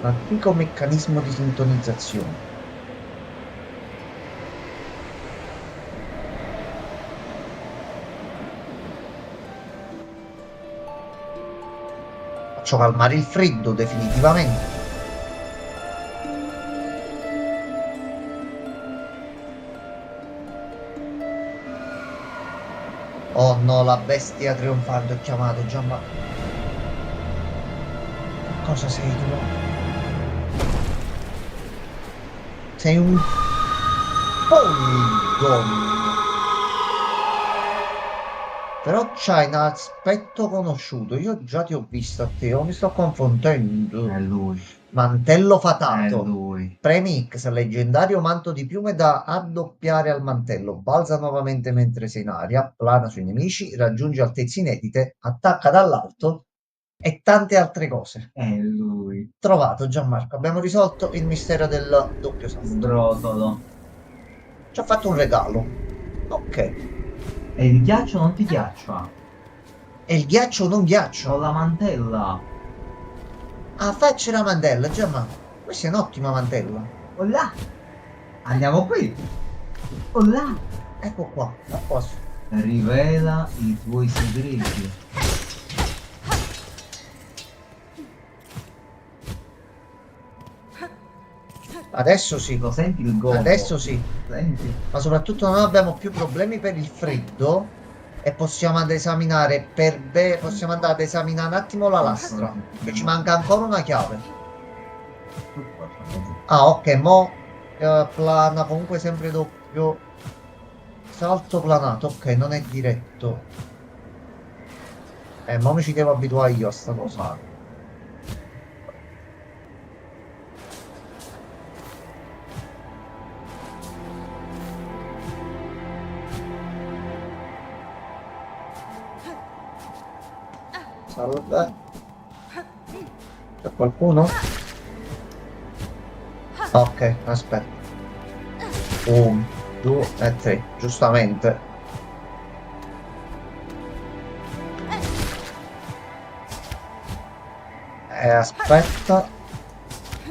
L'antico meccanismo di sintonizzazione. Faccio calmare il freddo definitivamente. Oh no, la bestia trionfante ho chiamato Gianma. Cosa sei tu? Sei un Polygon. Però c'hai un aspetto conosciuto. Io già ti ho visto a te, o mi sto confondendo. È lui. Mantello È fatato. lui. Premi X, leggendario manto di piume da addoppiare al mantello. Balza nuovamente mentre sei in aria, plana sui nemici, raggiunge altezze inedite, attacca dall'alto e tante altre cose. È lui. Trovato Gianmarco, abbiamo risolto il mistero del doppio salto. Sbrodolo. Ci ha fatto un regalo. Ok. E il ghiaccio non ti ghiaccia. E il ghiaccio non C'ho ghiaccio. la mantella. Ah, facci la mantella, Gianmarco. Questa è un'ottima mantella. Oh là. Andiamo qui. Oh là. Ecco qua, a posto. Rivela i tuoi segreti. Adesso sì. Lo senti il gomito? Adesso sì. Senti? Ma soprattutto non abbiamo più problemi per il freddo e possiamo ad esaminare possiamo andare ad esaminare un attimo la lastra, che ci manca ancora una chiave. Ah ok, mo plana comunque sempre doppio salto planato, ok, non è diretto. Mo mi ci devo abituare io a sta cosa. Salve. C'è qualcuno? Ok, aspetta. 1, 2 e 3, giustamente. Aspetta.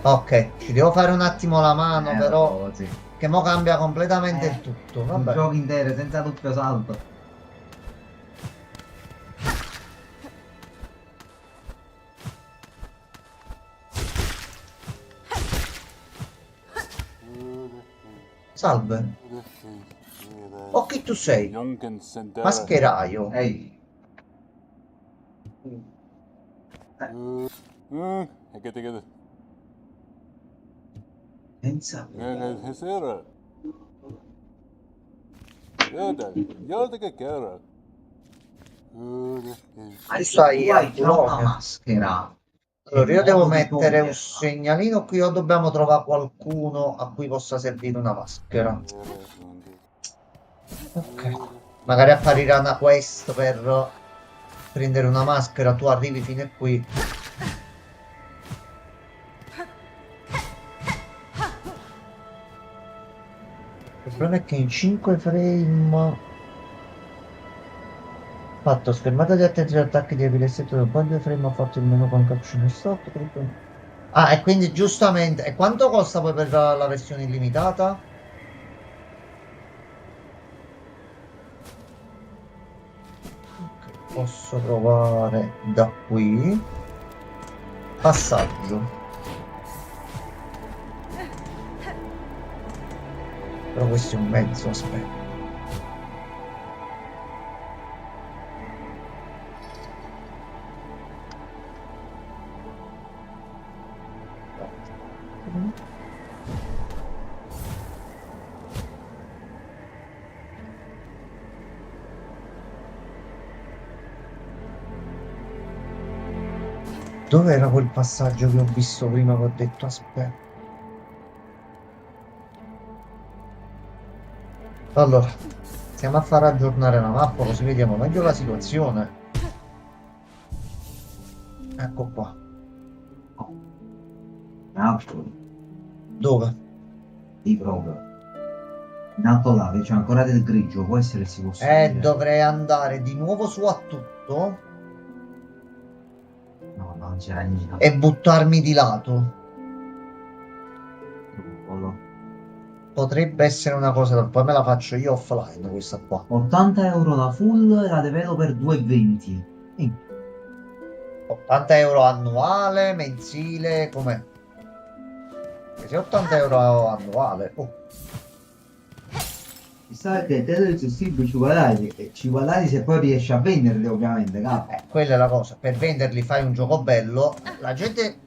Ok, ci devo fare un attimo la mano, però. Sì. Che mo cambia completamente il tutto. Un Vabbè. gioco intero senza doppio salto. Salve. Oh, chi tu sei? Mascheraio. Ehi. Pensa. Tu stai a Hai già una Bologna. maschera. Allora, io È devo modo di mettere un toglierla. segnalino qui o dobbiamo trovare qualcuno a cui possa servire una maschera. Ok. Magari apparirà una quest per prendere una maschera, tu arrivi fino a qui. Il problema è che in 5 frame... Fatto, schermata di attenzione attacchi di epiletsia, un po' di frame ho fatto il menu con caption stop. Ah, e quindi giustamente... E quanto costa poi per la versione illimitata? Ok, posso provare da qui. Passaggio. Però questo è un mezzo, aspetta. Dove era quel passaggio che ho visto prima che ho detto aspetta? Allora, stiamo a far aggiornare la mappa così vediamo meglio la situazione. Ecco qua. In alto, Dove? sì, proprio. In alto là, c'è ancora del grigio, può essere si può dire. Dovrei andare di nuovo su a tutto No, non c'era niente. e buttarmi di lato. Potrebbe essere una cosa, poi me la faccio io offline questa qua. 80 euro la full e la developer 2,20. 80 euro annuale, mensile, com'è? Se 80 euro annuale, oh. Chissà che te su Steam ci guadagni se poi riesci a venderli ovviamente, capo. Quella è la cosa, per venderli fai un gioco bello, la gente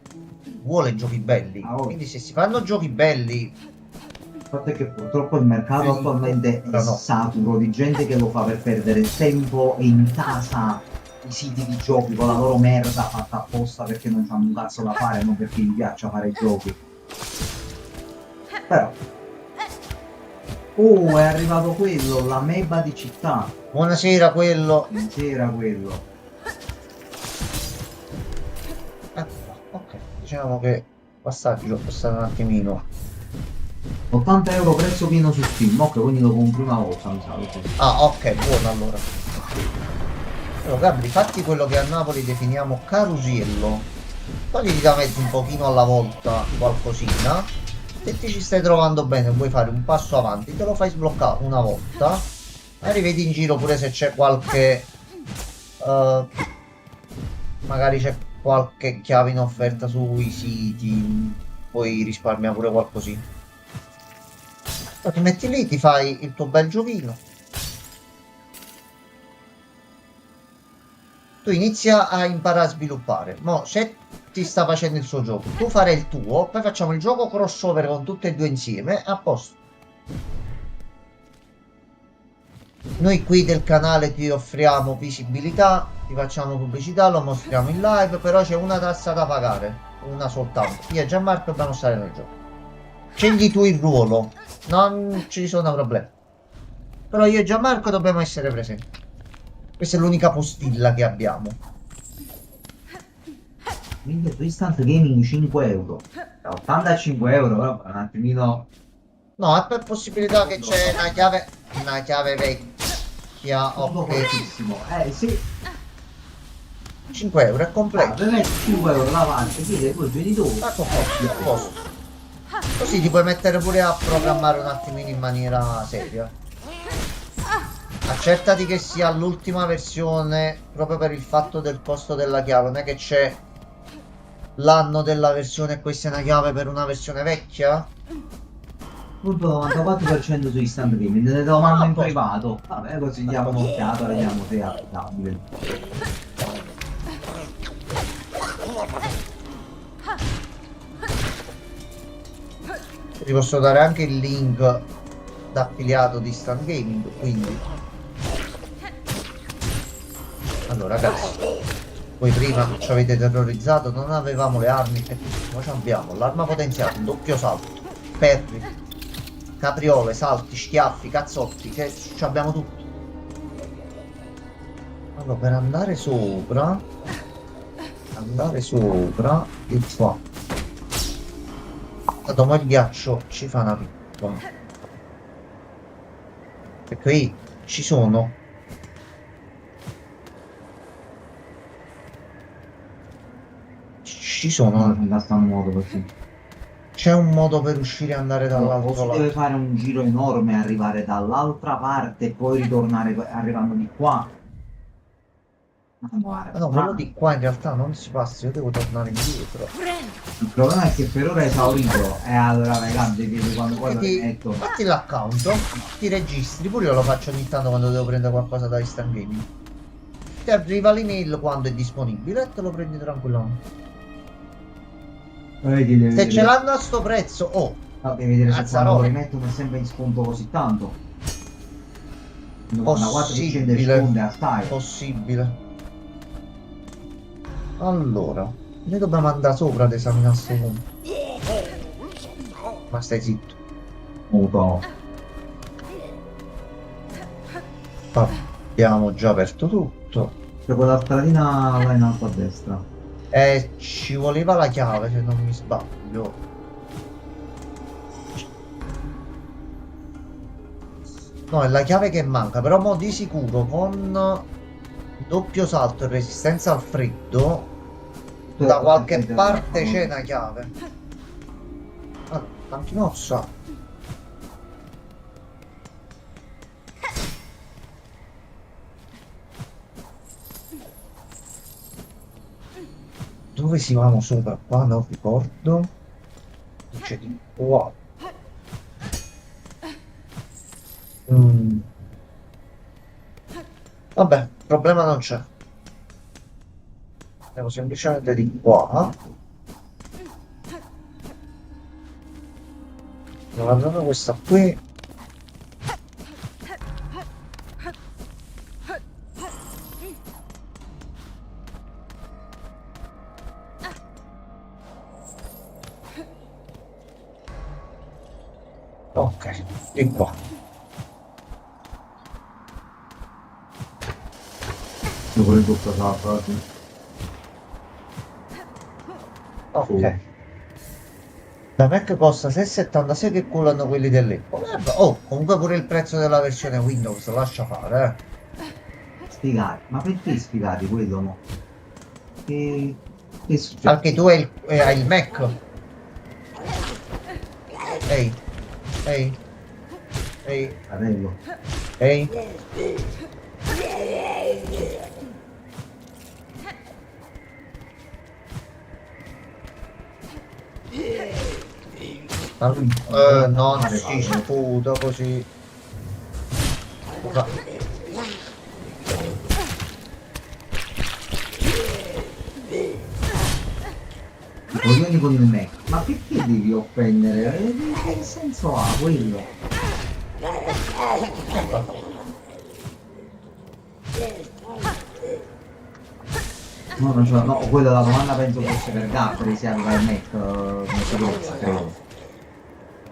vuole giochi belli, Ah, oh. quindi se si fanno giochi belli, Il fatto è che purtroppo il mercato attualmente è Però no. saturo di gente che lo fa per perdere il tempo e in casa i siti di giochi con la loro merda fatta apposta perché non hanno un cazzo da fare, non perché gli piaccia fare giochi. Però è arrivato quello, la meba di città. buonasera quello, Non c'era quello. ecco qua, ok, diciamo che passaggio può stare un attimino. 80 euro prezzo pieno su Steam, ok, quindi lo compri una volta, mi sa. Ah, ok, buono allora. Allora, Gabri, fatti quello che a Napoli definiamo carusello. Togli da mezzo un pochino alla volta qualcosina. Se ti ci stai trovando bene, vuoi fare un passo avanti, te lo fai sbloccare una volta. Magari vedi in giro pure se c'è qualche... magari c'è qualche chiave in offerta sui siti. Puoi risparmiare pure qualcosina. Poi ti metti lì, ti fai il tuo bel giochino. Tu inizia a imparare a sviluppare. Mo, se ti sta facendo il suo gioco, tu farai il tuo, poi facciamo il gioco crossover con tutte e due insieme, a posto. Noi qui del canale ti offriamo visibilità, ti facciamo pubblicità, lo mostriamo in live, però c'è una tassa da pagare, una soltanto. Io e Gianmarco dobbiamo stare nel gioco. Scegli tu il ruolo, non ci sono problemi. Però io e Gianmarco dobbiamo essere presenti. Questa è l'unica postilla che abbiamo. Quindi su Instant Gaming 5 euro. Da 85 euro, però un attimino. No, è per possibilità che c'è una chiave vecchia. Poco Ok. fortissimo. Sì. 5 euro è Ah, completo. per me 5 euro davanti, chiede ai tuoi genitori. A posto. Così ti puoi mettere pure a programmare un attimino in maniera seria. Accertati che sia l'ultima versione proprio per il fatto del costo della chiave. Non è che c'è l'anno della versione e questa è una chiave per una versione vecchia. Punto 94% su instant gaming, ne domando in posto. privato. Vabbè, così diamo un'occhiata, vediamo se è affidabile. Ti posso dare anche il link d'affiliato di Instant Gaming, quindi. Allora ragazzi, voi prima ci avete terrorizzato, non avevamo le armi, ora ci abbiamo l'arma potenziata, un doppio salto, ferri, capriole, salti, schiaffi, cazzotti, che ci abbiamo tutto. Allora per andare sopra di qua. Dopo il ghiaccio ci fa una pippa. E qui ci sono Basta un modo così. c'è un modo per uscire e andare O dall'altro si lato. deve fare un giro enorme e arrivare dall'altra parte e poi ritornare arrivando di qua. Ah, no, quello di qua in realtà non si passa, io devo tornare indietro. Il problema è che per ora è esaurito e allora raga, devi quando poi lo rimetto. Fatti l'account, ti registri, pure io lo faccio ogni tanto quando devo prendere qualcosa da Instant Gaming. Ti arriva l'email quando è disponibile e te lo prendi tranquillamente. Vedi, devi Se vedere- ce l'hanno a sto prezzo, oh, no, devi vedere se Mazzarola. quando lo rimettono è sempre in sconto così tanto. Il 94% di sconto a stai. possibile. Allora, noi dobbiamo andare sopra ad esaminare sto punto. Ma stai zitto. Muto. Abbiamo già aperto tutto. C'è quella stradina là in alto a destra. Ci voleva la chiave se non mi sbaglio. No, è la chiave che manca, però mo di sicuro con doppio salto e resistenza al freddo da qualche parte c'è una chiave. Ah, antinozza. Dove si va sopra? Qua non ricordo. C'è di qua. Vabbè, problema non c'è. Andiamo semplicemente di qua. Guardando questa qui. Ok, di qua. Dopo il doppio salto oggi. Ok. Da Mac costa 6,76 che cullano quelli dell'Apple. Oh, comunque pure il prezzo della versione Windows lascia fare, Spiegati, ma perché spiegati quello no? Che succede? Anche tu hai il Mac. Ehi. Ehi. Ehi. Fratello. Ehi. Non si sputa così. Coglioni con il Mac, ma perché devi offendere? Che senso ha quello? No, non ce l'ho, no, quella la domanda penso fosse per Gaffrey se aveva il Mac, come sicurezza, credo.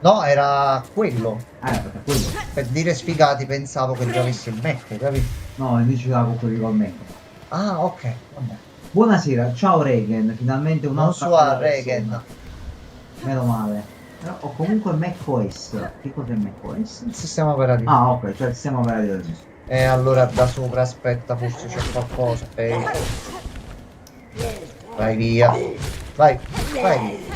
No, era quello. Perché quello. Per dire sfigati pensavo che già avessi il Mac, capito? No, invece la con quelli col Mac. Ah, ok. Vabbè. Buonasera, ciao Regen, finalmente Non un'altra sua persona. Regen. Meno male. Però ho comunque macOS. Che cos'è macOS? Il sistema operativo. Ah, ok, cioè il sistema operativo. E allora da sopra aspetta, forse c'è qualcosa. Ehi. Vai via. Vai, vai via.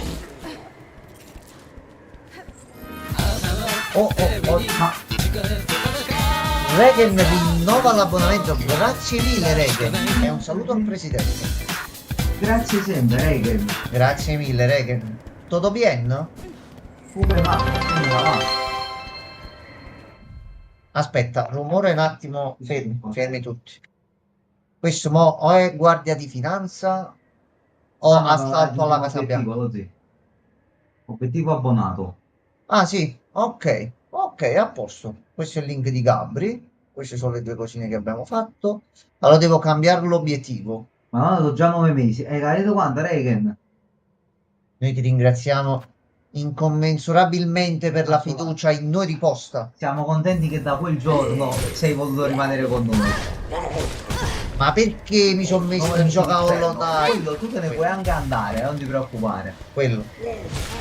Oh, ma Regen rinnova l'abbonamento, grazie mille Regen, e un saluto al presidente. Grazie sempre, Regen. Grazie mille Regen. Tutto bien? Come va? Come va? Aspetta, rumore un attimo, fermi tutti. Questo mo o è guardia di finanza o assalto alla Casa Bianca. Così. Obiettivo abbonato. Ah sì, ok, a posto. Questo è il link di Gabri. Queste sono le due cosine che abbiamo fatto. Allora devo cambiare l'obiettivo. Ma no, sono già 9 mesi. E capito quanto, Regen? Noi ti ringraziamo incommensurabilmente per la fiducia in noi riposta. Siamo contenti che da quel giorno sei voluto rimanere con noi. Ma perché mi sono messo in gioco dai? Quello tu te ne puoi anche andare, non ti preoccupare. Quello,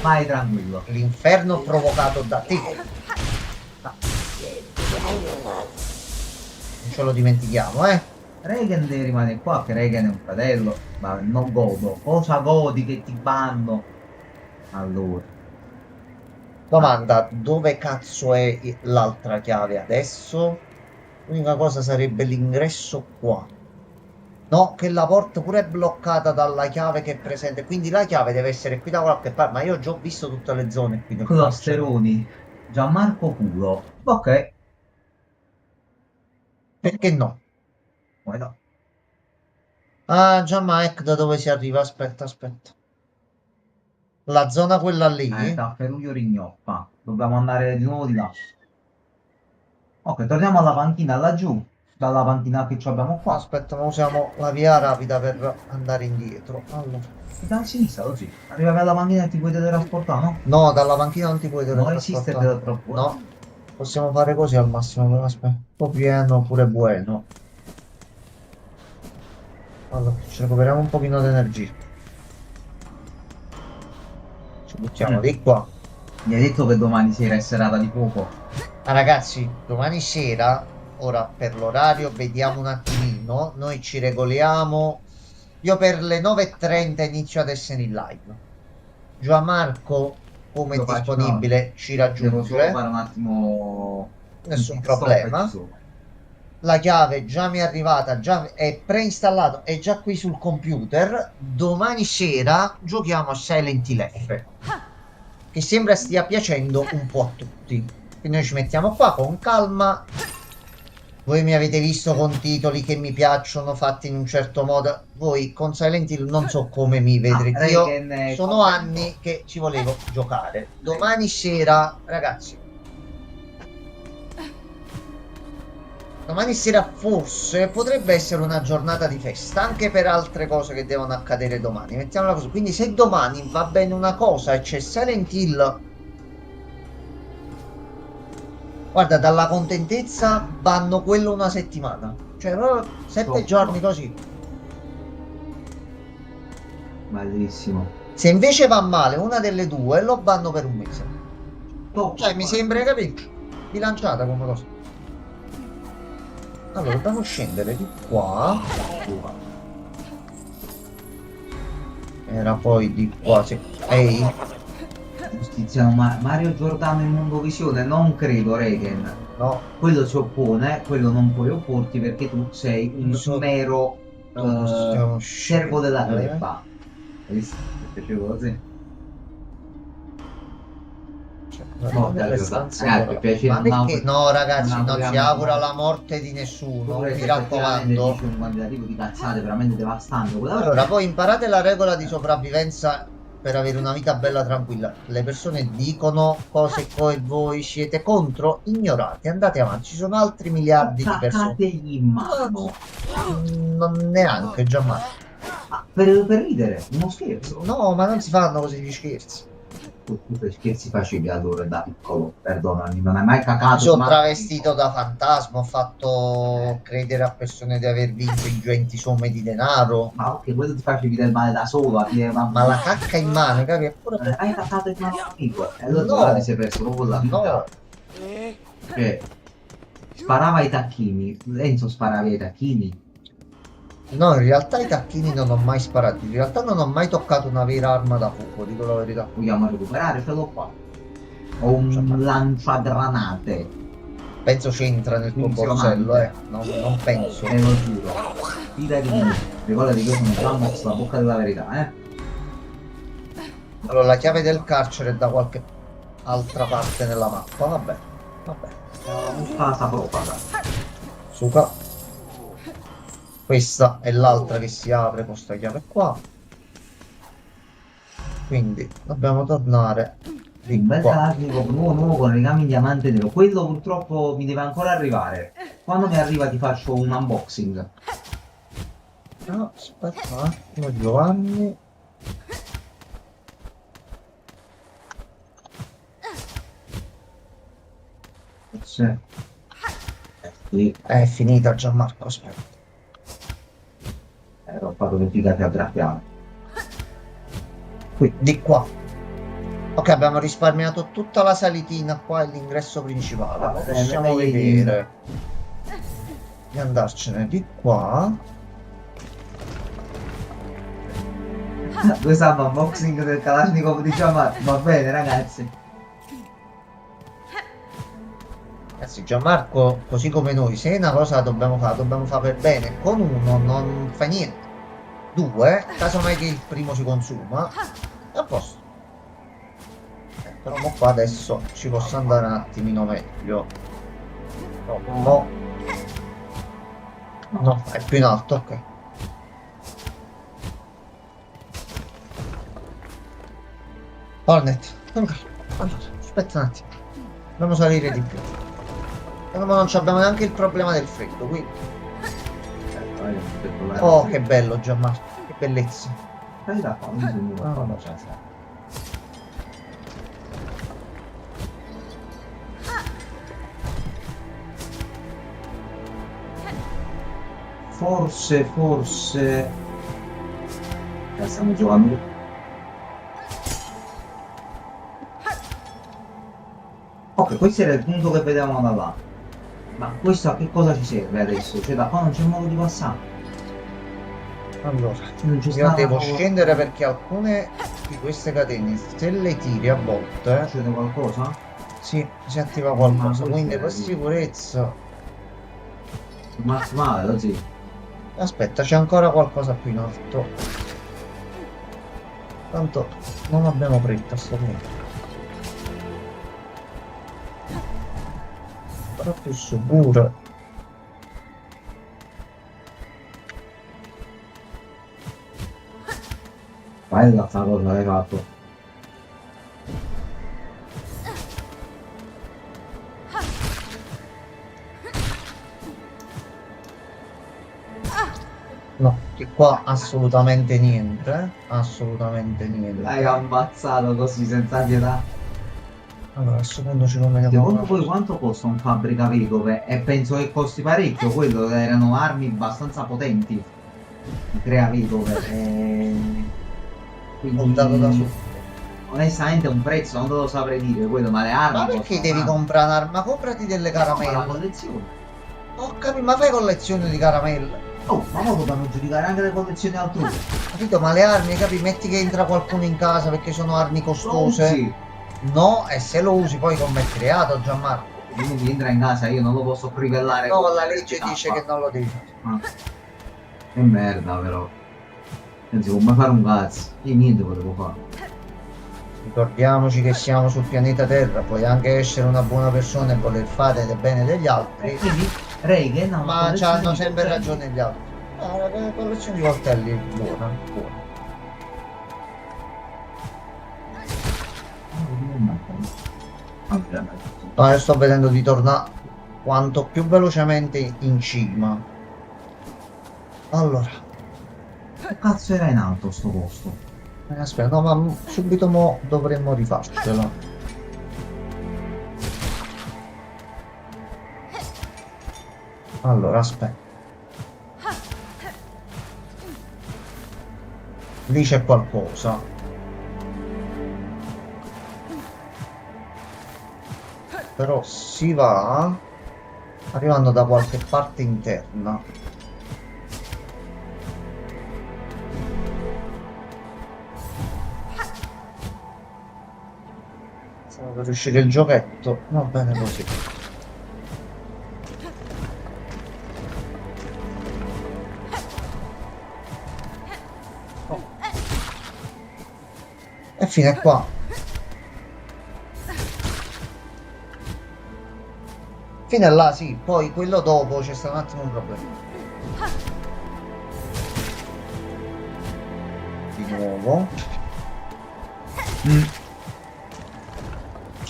Vai tranquillo. l'inferno provocato da te. Non ce lo dimentichiamo, Regen deve rimanere qua, che Regen è un fratello. Ma non godo. Cosa godi che ti banno? Allora. Domanda, dove cazzo è l'altra chiave adesso? L'unica cosa sarebbe l'ingresso qua. No, che la porta pure è bloccata dalla chiave che è presente, quindi la chiave deve essere qui da qualche parte, ma io ho già visto tutte le zone qui del carcere. Closteroni. Gianmarco Culo. Ok. Perché no? Poi no. Ah, già, ma ecco da dove si arriva, aspetta. La zona quella lì. Da Ferruglio Rignoppa. Dobbiamo andare di nuovo di là. Ok, torniamo alla panchina laggiù. Dalla panchina che ci abbiamo qua. Aspetta, ma usiamo la via rapida per andare indietro. Allora. Da sinistra così. Arrivavi alla panchina e ti puoi teletrasportare, no? No, dalla panchina non ti puoi Non esiste teletrasportare. teletrasporto. No, possiamo fare così al massimo, però aspetta. Un po' pieno oppure buono. Allora, ci recuperiamo un pochino di energia. Ci buttiamo di qua. Mi hai detto che domani sera è serata di fuoco. Ma ragazzi, domani sera, ora per l'orario vediamo un attimino, noi ci regoliamo. Io per le 9:30 inizio ad essere in live. Gianmarco, come Lo è faccio, disponibile, ci Devo solo raggiunge. fare un attimo... Nessun un stop problema. e ci sono. La chiave già mi è arrivata, già è preinstallato, è già qui sul computer. Domani sera giochiamo a Silent Hill F, che sembra stia piacendo un po' a tutti. Quindi noi ci mettiamo qua con calma. Voi mi avete visto con titoli che mi piacciono, fatti in un certo modo. Voi con Silent Hill non so come mi vedrete. Io Regen, sono anni che ci volevo giocare. Domani sera, ragazzi. Domani sera forse potrebbe essere una giornata di festa anche per altre cose che devono accadere domani. Mettiamola così. Quindi se domani va bene una cosa e c'è Silent Hill, guarda, dalla contentezza vanno quello una settimana. Cioè proprio 7 giorni così. Bellissimo. Se invece va male una delle due, lo vanno per un mese. Cioè mi sembra, capito? Bilanciata come cosa. Allora, dobbiamo scendere di qua. Era poi di qua. Ehi, Giustizia, ma Mario Giordano in Mondovisione non credo, Regen. no, Quello si oppone, quello non puoi opporti perché tu sei un mero possiamo servo della scendere. clubba. Hai visto? Ti piacevo così? No, Nelle Giordano. stanze Per ora. piacere, Ma non perché? auguri- No, ragazzi, non non si auguriamo- augura la morte di nessuno. Pure Mi se raccomando. effettivamente dici un quantitativo di cazzate veramente devastante. Allora, poi imparate la regola di sopravvivenza per avere una vita bella tranquilla. Le persone dicono cose che voi siete contro, ignorate, andate avanti. Ci sono altri miliardi di persone. Attaccategli in mano. Non neanche, Gianmarco. Ah, per ridere, uno scherzo. No, ma non si fanno così gli scherzi. Tu che scherzi facevi allora da piccolo? Perdonami, non hai mai cacato? Mi sono ma- travestito da fantasma, ho fatto credere a persone di aver vinto ingenti somme di denaro. Ma ok, quello ti facevi del male da solo, Ma la cacca in mano, capi? non hai mai cacato in mano un amico. E allora No. ora ti sei perso proprio la vita. No, Cioè, sparava ai tacchini, Enzo sparava ai tacchini. No, in realtà i tacchini non ho mai sparato. In realtà non ho mai toccato una vera arma da fuoco, dico la verità. Vogliamo recuperare? Ce l'ho qua. Ho un lanciagranate. Penso c'entra nel tuo Funzionante. borsello, non penso. Te lo giuro. Fidati di me. Ricordati che io sono Jammox, la bocca della verità, eh? Allora, la chiave del carcere è da qualche altra parte nella mappa. Vabbè, vabbè. Casa propaga. Suca. Questa è l'altra che si apre con sta chiave qua. Quindi dobbiamo tornare di Un bel qua. Kalashnikov nuovo con legami in diamante nero. Quello purtroppo mi deve ancora arrivare. Quando mi arriva ti faccio un unboxing. No, aspetta un attimo, Giovanni. Sì. Sì. È finita Gianmarco, aspetta. Ho fatto 20 dati a graffiare. Qui, di qua. Ok, abbiamo risparmiato tutta la salitina qua e l'ingresso principale. Ah, Possiamo vedi. vedere di andarcene di qua. Questo è l'unboxing del Kalashnikov di Gianmarco. Va bene ragazzi. Ragazzi, Gianmarco, così come noi, se una cosa la dobbiamo fare per bene. Con uno non fa niente. Due, casomai che il primo si consuma, è a posto. Però mo qua adesso ci posso andare un attimino meglio. No, no, è più in alto, ok. Hornet, allora, aspetta un attimo. Dobbiamo salire di più. Ma non abbiamo neanche il problema del freddo, quindi. Oh, che bello Gianmarco, che bellezza. Stai da qua, mi sembra Ah, qua, no. cioè, sì. Forse stiamo giocando. Ok, questo era il punto che vedevamo da là. Ma questo a che cosa ci serve adesso? Cioè da qua non c'è modo di passare. Allora, Non c'è io stata devo proprio- scendere perché alcune di queste catene, se le tiri a volte, Succede qualcosa? sì, si attiva qualcosa. questo Quindi è- per sicurezza. Rimasto male così. Aspetta, c'è ancora qualcosa più in alto. Tanto non abbiamo fretta a sto punto. Però più sicuro. Bella sta cosa che hai fatto. No, di qua assolutamente niente. Assolutamente niente. L'hai ammazzato così senza pietà. Allora, a questo punto ci conveniamo. Secondo voi quanto costa un fabbrica vedove? E penso che costi parecchio, quello erano armi abbastanza potenti. I crea vedove. Montato da su. Onestamente un prezzo non te lo saprei dire quello, ma le armi. Ma perché costano devi tanto. comprare un'arma? Comprati delle Ma la caramelle. collezione. Ho capito, ma fai collezione di caramelle? Oh, ma ora dobbiamo giudicare anche le collezioni altrui. Capito? Ma le armi, capi? Metti che entra qualcuno in casa perché sono armi costose. Sì. No, e se lo usi poi commette reato, Gianmarco. Quindi entra in casa, io non lo posso crivellare. No, con la questa legge tappa. dice che non lo devi fare. Ah. Che merda però. Pensi come fare un cazzo. Io niente potevo fare. Ricordiamoci che siamo sul pianeta Terra, puoi anche essere una buona persona e voler fare del bene degli altri, Quindi Reagan ha una ma collezione hanno di sempre coltelli. ragione gli altri. Ah, la collezione di coltelli è buona, buona. No, io sto vedendo di tornare quanto più velocemente in cima. Allora, Che cazzo era in alto sto posto? aspetta, no, ma subito mo dovremmo rifarcela. Allora, aspetta. Lì c'è qualcosa. Però si va arrivando da qualche parte interna. Per uscire il giochetto, va bene così. Oh. E fine qua. Fino a là, sì, poi quello dopo c'è stato un attimo un problema. Di nuovo.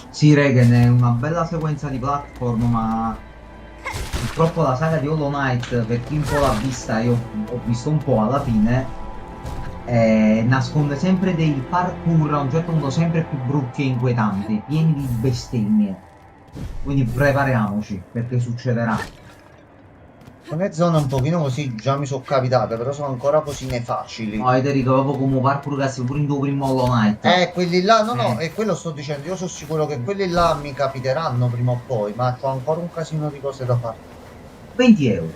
Sì, Regen, è una bella sequenza di platform, ma purtroppo la saga di Hollow Knight, per chi un po' l'ha vista, io ho visto un po' alla fine, nasconde sempre dei parkour a un certo punto sempre più brutti e inquietanti, pieni di bestemmie. Quindi prepariamoci, perché succederà. Alcune zone un pochino così già mi sono capitate, però sono ancora così facili. No, avete ritrovato come parkour che si pure in tuo primo Hollow Knight. Quelli là, no, è quello sto dicendo, io sono sicuro che quelli là mi capiteranno prima o poi, ma ho ancora un casino di cose da fare. 20 euro.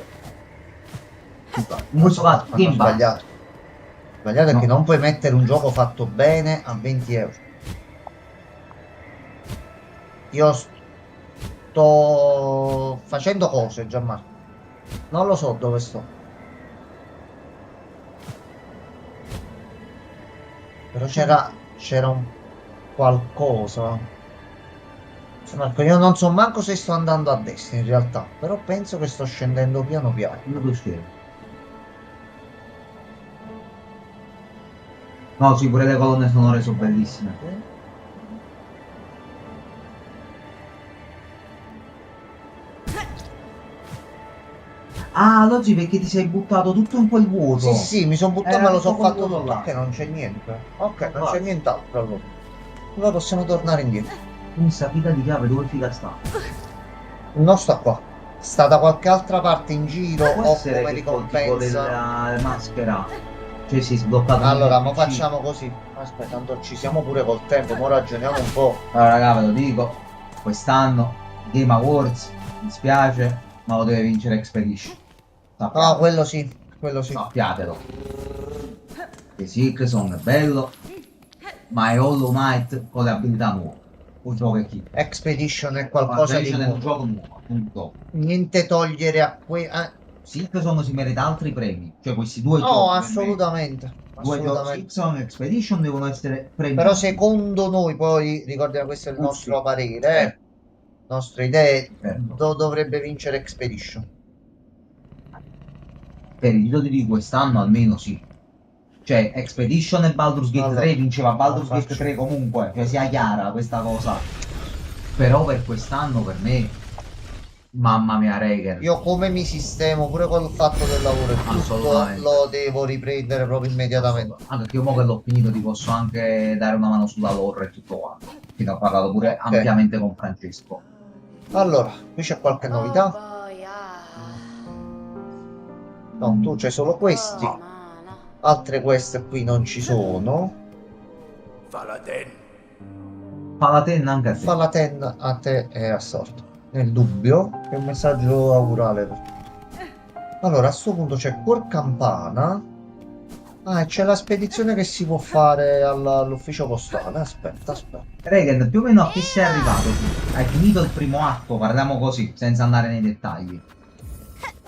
In questo caso, Hanno Game Pass. sbagliato. Sbagliato è No. che non puoi mettere un gioco fatto bene a 20 euro. Io sto facendo cose, Gianmarco. Non lo so dove sto. Però c'era un qualcosa. Marco, io non so manco se sto andando a destra in realtà, però penso che sto scendendo piano piano. Io lo scherzo. No, sì, pure le colonne sonore sono bellissime. Ah, oggi perché ti sei buttato tutto in quel vuoto. Sì, mi sono buttato, Era me lo so tutto quel fatto vuoto tutto. là. Ok, non c'è niente. Ok, non Vai. c'è nient'altro allora. Allora possiamo tornare indietro. Quindi sta vita di chiave dove figa sta? Non sta qua. Sta da qualche altra parte in giro Può o essere come che col tipo ricompensa. della maschera, cioè si è sbloccato. Allora, nel ma PC. facciamo così. Aspetta, tanto ci siamo pure col tempo, ora ragioniamo un po'. Allora raga, ve lo dico, quest'anno Game Awards, mi spiace, ma lo deve vincere Expedition. No, Sappiatelo. quello sì, quello sì. Sappiatelo. The Silksong è bello, ma è Hollow Knight con le abilità nuove. Un gioco è chi? Expedition è qualcosa di Expedition è un nuovo. gioco nuovo, appunto. Niente togliere a Silksong si merita altri premi, cioè questi due No, giochi. assolutamente. Due giochi Assolutamente. Silksong e Expedition devono essere premiati. Però secondo noi, poi, ricordiamo questo è il nostro Sì. parere, nostre idee, Certo. dovrebbe vincere Expedition. Per i titoli di quest'anno almeno sì. Cioè Expedition e Baldur's Gate Allora, 3 vinceva Baldur's non Gate faccio- 3 comunque, cioè sia chiara questa cosa. Però per quest'anno per me, mamma mia Regen, Io come mi sistemo pure col fatto del lavoro e tutto, Assolutamente. lo devo riprendere proprio immediatamente. anche che io mo che l'ho finito ti posso anche dare una mano sulla lore e tutto quanto. Che ne ho parlato pure Ok. ampiamente con Francesco. Allora, qui c'è qualche novità? No, tu c'hai solo questi. Altre queste qui non ci sono. Palaten anche a te. Falaten a te è assorto. Nel dubbio, è un messaggio augurale per tutti. Allora, a questo punto c'è Cuor Campana. Ah, e c'è la spedizione che si può fare all'ufficio postale. Aspetta. Regen, più o meno a chi sei arrivato tu? Hai finito il primo atto, parliamo così, senza andare nei dettagli.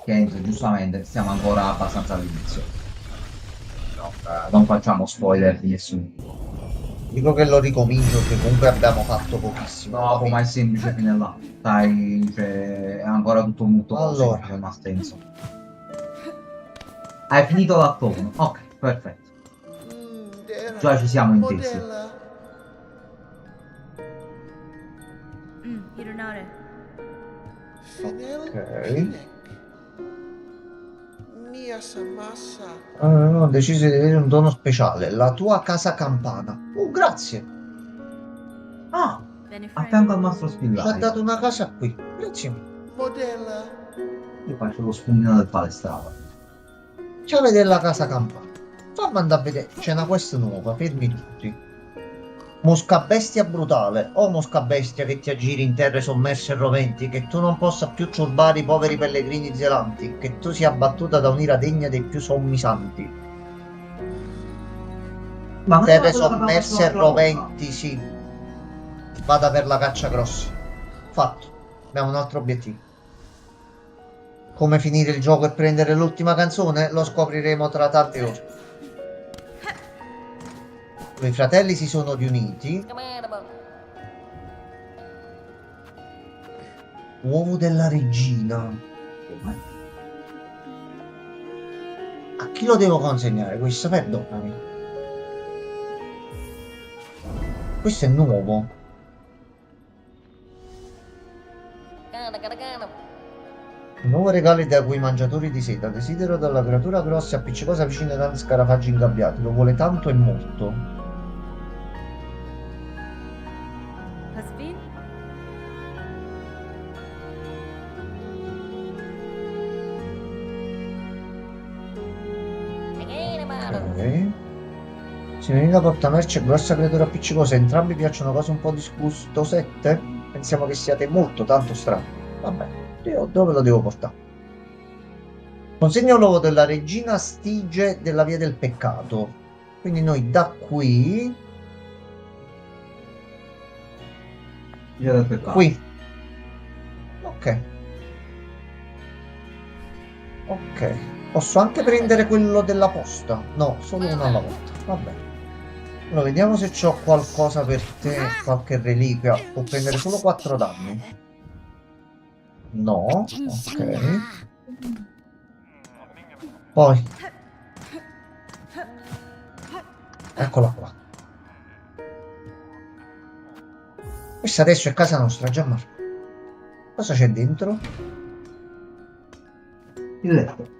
Che Enzo, giustamente, stiamo ancora abbastanza all'inizio. No, non facciamo spoiler di nessuno. Dico che lo ricomincio perché comunque abbiamo fatto pochissimo. No, ma è semplice fino là. Dai, cioè, è ancora tutto molto Allora. semplice, ma ha senso. Hai finito l'atto 1? Ok, perfetto. Già ci siamo intesi. いるなあれ Ok. Mia Samassa. Allora, ho deciso di avere un dono speciale. La tua casa campana. Grazie. Ah, Benny a Frank. fianco al mastro Ci ha spillato. dato una casa qui. Grazie. Modella. Io faccio lo spuntino del palestrava. Chiave della casa campana. Fammi andare a vedere. C'è una quest nuova. Fermi tutti. Mosca bestia brutale. O mosca bestia che ti aggiri in terre sommerse e roventi. Che tu non possa più turbare i poveri pellegrini zelanti. Che tu sia abbattuta da un'ira degna dei più sommi santi. Ma Terre sommerse e roventi, sì. vada per la caccia grossa. Fatto. Abbiamo un altro obiettivo. Come finire il gioco e prendere l'ultima canzone? Lo scopriremo tra tante ore. I fratelli si sono riuniti. Uovo della regina. A chi lo devo consegnare questo? Perdonami. Questo è nuovo. Nuovo regalo da quei mangiatori di seta. Desidero dalla creatura grossa e appiccicosa vicino ai tanti scarafaggi ingabbiati. Lo vuole tanto e molto. Hasbin? Ok. Signorina portamerce e grossa creatura appiccicosa. Entrambi piacciono cose un po' disgustosette. Pensiamo che siate molto tanto strani. Vabbè, io dove lo devo portare? Consegno l'uovo della regina Stige della via del peccato. Quindi noi da qui. Via del peccato. Qui. Ok. Ok. Posso anche prendere quello della posta? No, solo uno alla volta. Vabbè. Allora, vediamo se c'ho qualcosa per te, qualche reliquia. Può prendere solo 4 danni. No. Ok. Poi. Eccola qua. Questa adesso è casa nostra, Gianmarco. Cosa c'è dentro? Il letto.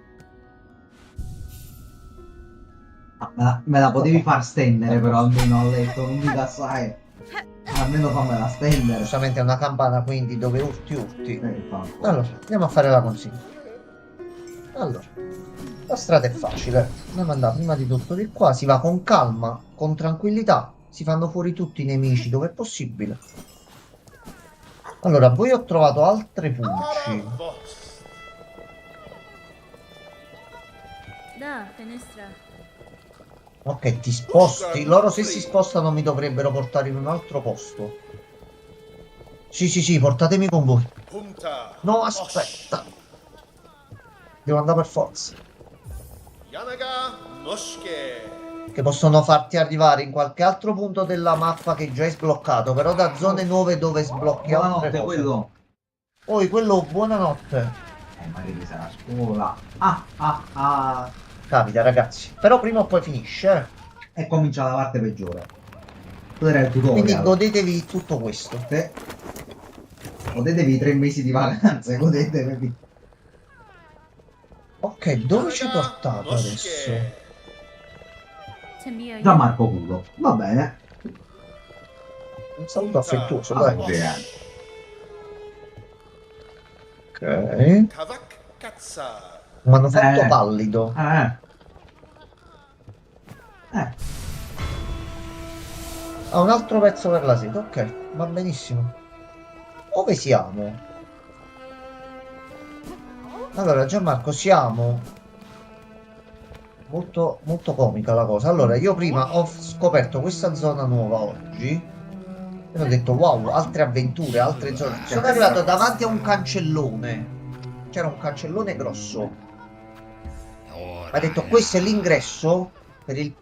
Ah, me la potevi far stendere però almeno al letto, non dica assai. Almeno fammela stendere. Giustamente è una campana, quindi dove urti urti. Infatti. Allora, andiamo a fare la consegna. Allora, la strada è facile. Andiamo andare prima di tutto di qua. Si va con calma, con tranquillità. Si fanno fuori tutti i nemici dove è possibile. Allora, poi ho trovato altre pulci. Da, finestra. Ok, ti sposti. Loro se si spostano mi dovrebbero portare in un altro posto. Sì, portatemi con voi. Punta. No, aspetta. Devo andare per forza. Yanaga Noshike. Che possono farti arrivare in qualche altro punto della mappa che già è sbloccato, però da zone nuove dove sblocchi altre Buonanotte cose. quello. Poi quello, buonanotte. Ma che sarà a scuola. Capita, ragazzi. Però prima o poi finisce, E comincia la parte peggiore. Tu era il tutorial. Quindi godetevi tutto questo. Te. Godetevi i 3 mesi di vacanze, godetevi. Ok, dove ci hai portato adesso? Gianmarco Culo. Va bene. Un saluto affettuoso, Ah, dai. bene. Ok. Kavak Katsa. Manufatto pallido. Ha un altro pezzo per la seta, ok, va benissimo. Dove siamo? Allora, Gianmarco, siamo molto, molto comica la cosa. Allora, io prima ho scoperto questa zona nuova oggi e ho detto, wow, altre avventure, altre zone. Sono arrivato davanti a un cancellone. C'era un cancellone grosso. Ha detto, questo è l'ingresso per il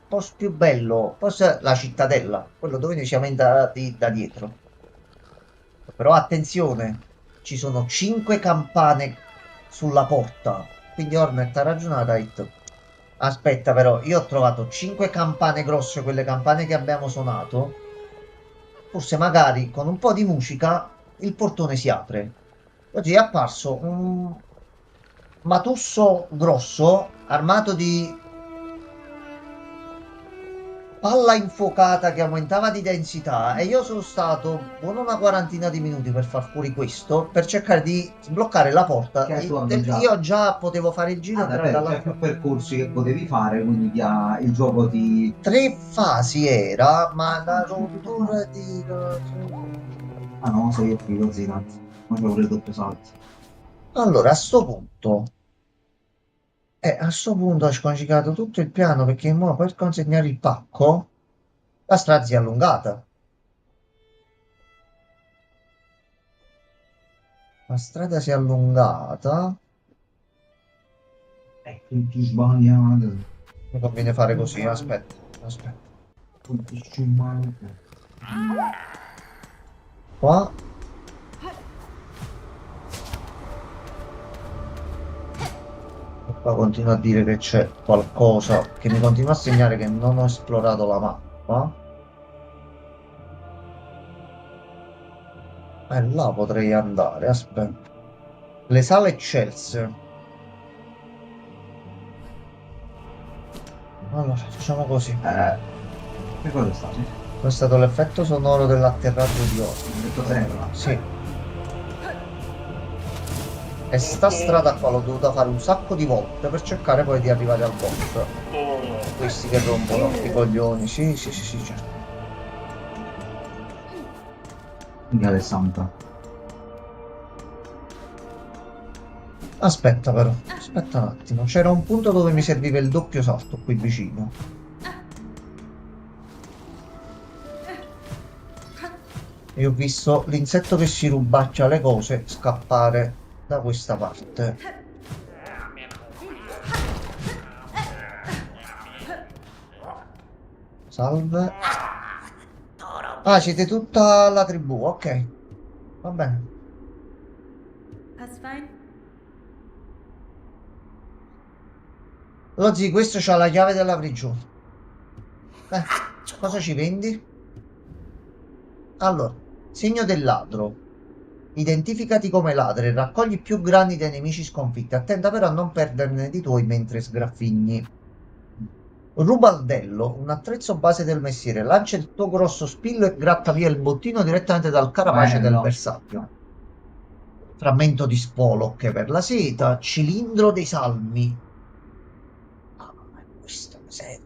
posto più bello, forse la cittadella, quello dove noi siamo entrati da dietro. Però attenzione, ci sono 5 campane sulla porta, quindi Hornet ha ragionato, ha detto, aspetta però, io ho trovato 5 campane grosse, quelle campane che abbiamo suonato, forse magari con un po' di musica il portone si apre. Oggi è apparso un matusso grosso armato di palla infuocata che aumentava di densità e io sono stato buona una quarantina di minuti per far fuori questo per cercare di sbloccare la porta. Che tu avevi già. Io già potevo fare il giro Vabbè, c'è dalla... più percorsi che potevi fare, quindi il gioco ti... 3 fasi era, ma la rottura di... Ah no, sei io qui così, anzi. Ma c'avevo le doppie salti. Allora, a sto punto ho sconsigliato tutto il piano perché mo per consegnare il pacco la strada si è allungata. La strada si è allungata. Tutti sbagliati. Mi conviene fare così, aspetta, aspetta. Tutti sbagliati. Qua. E qua continua a dire che c'è qualcosa che mi continua a segnare che non ho esplorato la mappa. Là potrei andare, aspetta. Le sale eccelse. Allora, facciamo così. Che cosa sta? Sì? Questo è stato l'effetto sonoro dell'atterraggio di oggi. Ho detto terra. Sì. E sta strada qua l'ho dovuta fare un sacco di volte per cercare poi di arrivare al boss. Questi che rompono i coglioni. Sì, sì, sì, sì, certo. Quindi Alessandra. Aspetta però, aspetta un attimo. C'era un punto dove mi serviva il doppio salto qui vicino. E ho visto l'insetto che si rubaccia le cose scappare da questa parte. Salve. Ah, siete tutta la tribù, ok. Va bene. That's fine. Lo zio, questo c'ha la chiave della prigione. Cosa ci vendi? Allora, segno del ladro. Identificati come ladro e raccogli più grani dei nemici sconfitti. Attenta però a non perderne di tuoi mentre sgraffigni. Rubaldello, un attrezzo base del mestiere. Lancia il tuo grosso spillo e gratta via il bottino direttamente dal carapace del Bello. bersaglio. Frammento di spolo, ok, per la seta. Cilindro dei salmi. Ah, questa miseria.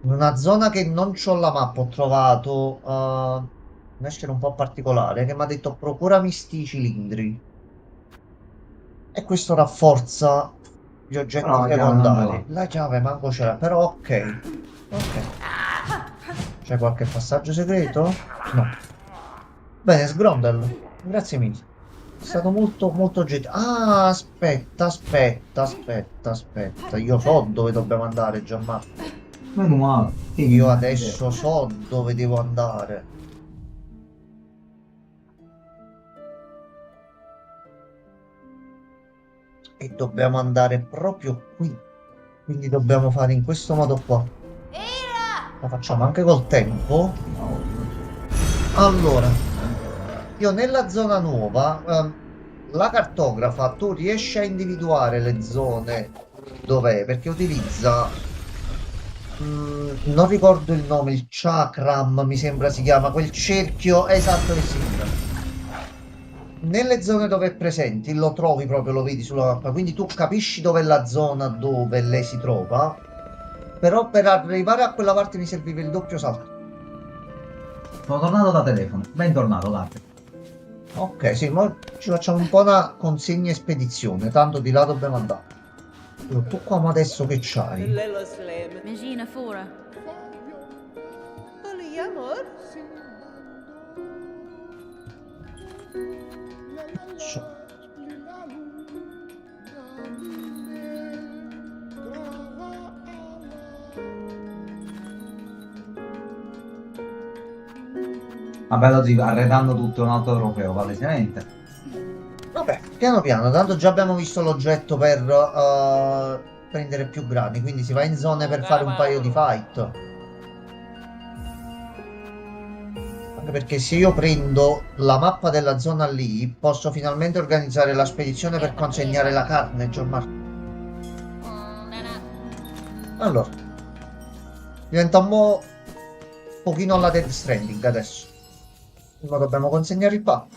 In una zona che non c'ho la mappa ho trovato un essere un po' particolare che mi ha detto procurami sti cilindri. E questo rafforza gli oggetti Però la chiave non secondari. ce La chiave manco c'era, però ok. Ok. C'è qualche passaggio segreto? No. Bene, Sgrondel. Grazie mille. È stato molto molto gentile. Ah, aspetta, aspetta, aspetta, aspetta. Io so dove dobbiamo andare, Gianmarco. Meno male. Io adesso so dove devo andare. E dobbiamo andare proprio qui. Quindi dobbiamo fare in questo modo qua. La facciamo anche col tempo. Allora, io nella zona nuova, la cartografa, tu riesci a individuare le zone dov'è, perché utilizza non ricordo il nome, il chakram mi sembra si chiama, quel cerchio esatto che si chiama. Nelle zone dove è presente lo trovi proprio, lo vedi sulla mappa, quindi tu capisci dov'è la zona dove lei si trova, però per arrivare a quella parte mi serviva il doppio salto. Sono tornato da telefono. Bentornato, Dante. Ok, sì, ma ci facciamo un po' una consegna e spedizione, tanto di là dobbiamo andare. Tu qua ma adesso che c'hai? Imagina fora. Vabbè, lo zio, arredando tutto un altro trofeo, palesemente. Vabbè, piano piano, tanto già abbiamo visto l'oggetto per prendere più grani, quindi si va in zone per fare un paio di fight. Anche perché se io prendo la mappa della zona lì, posso finalmente organizzare la spedizione per consegnare la carne, Gianmarco. Allora, diventa un pochino alla Death Stranding adesso. Prima dobbiamo consegnare il pacco.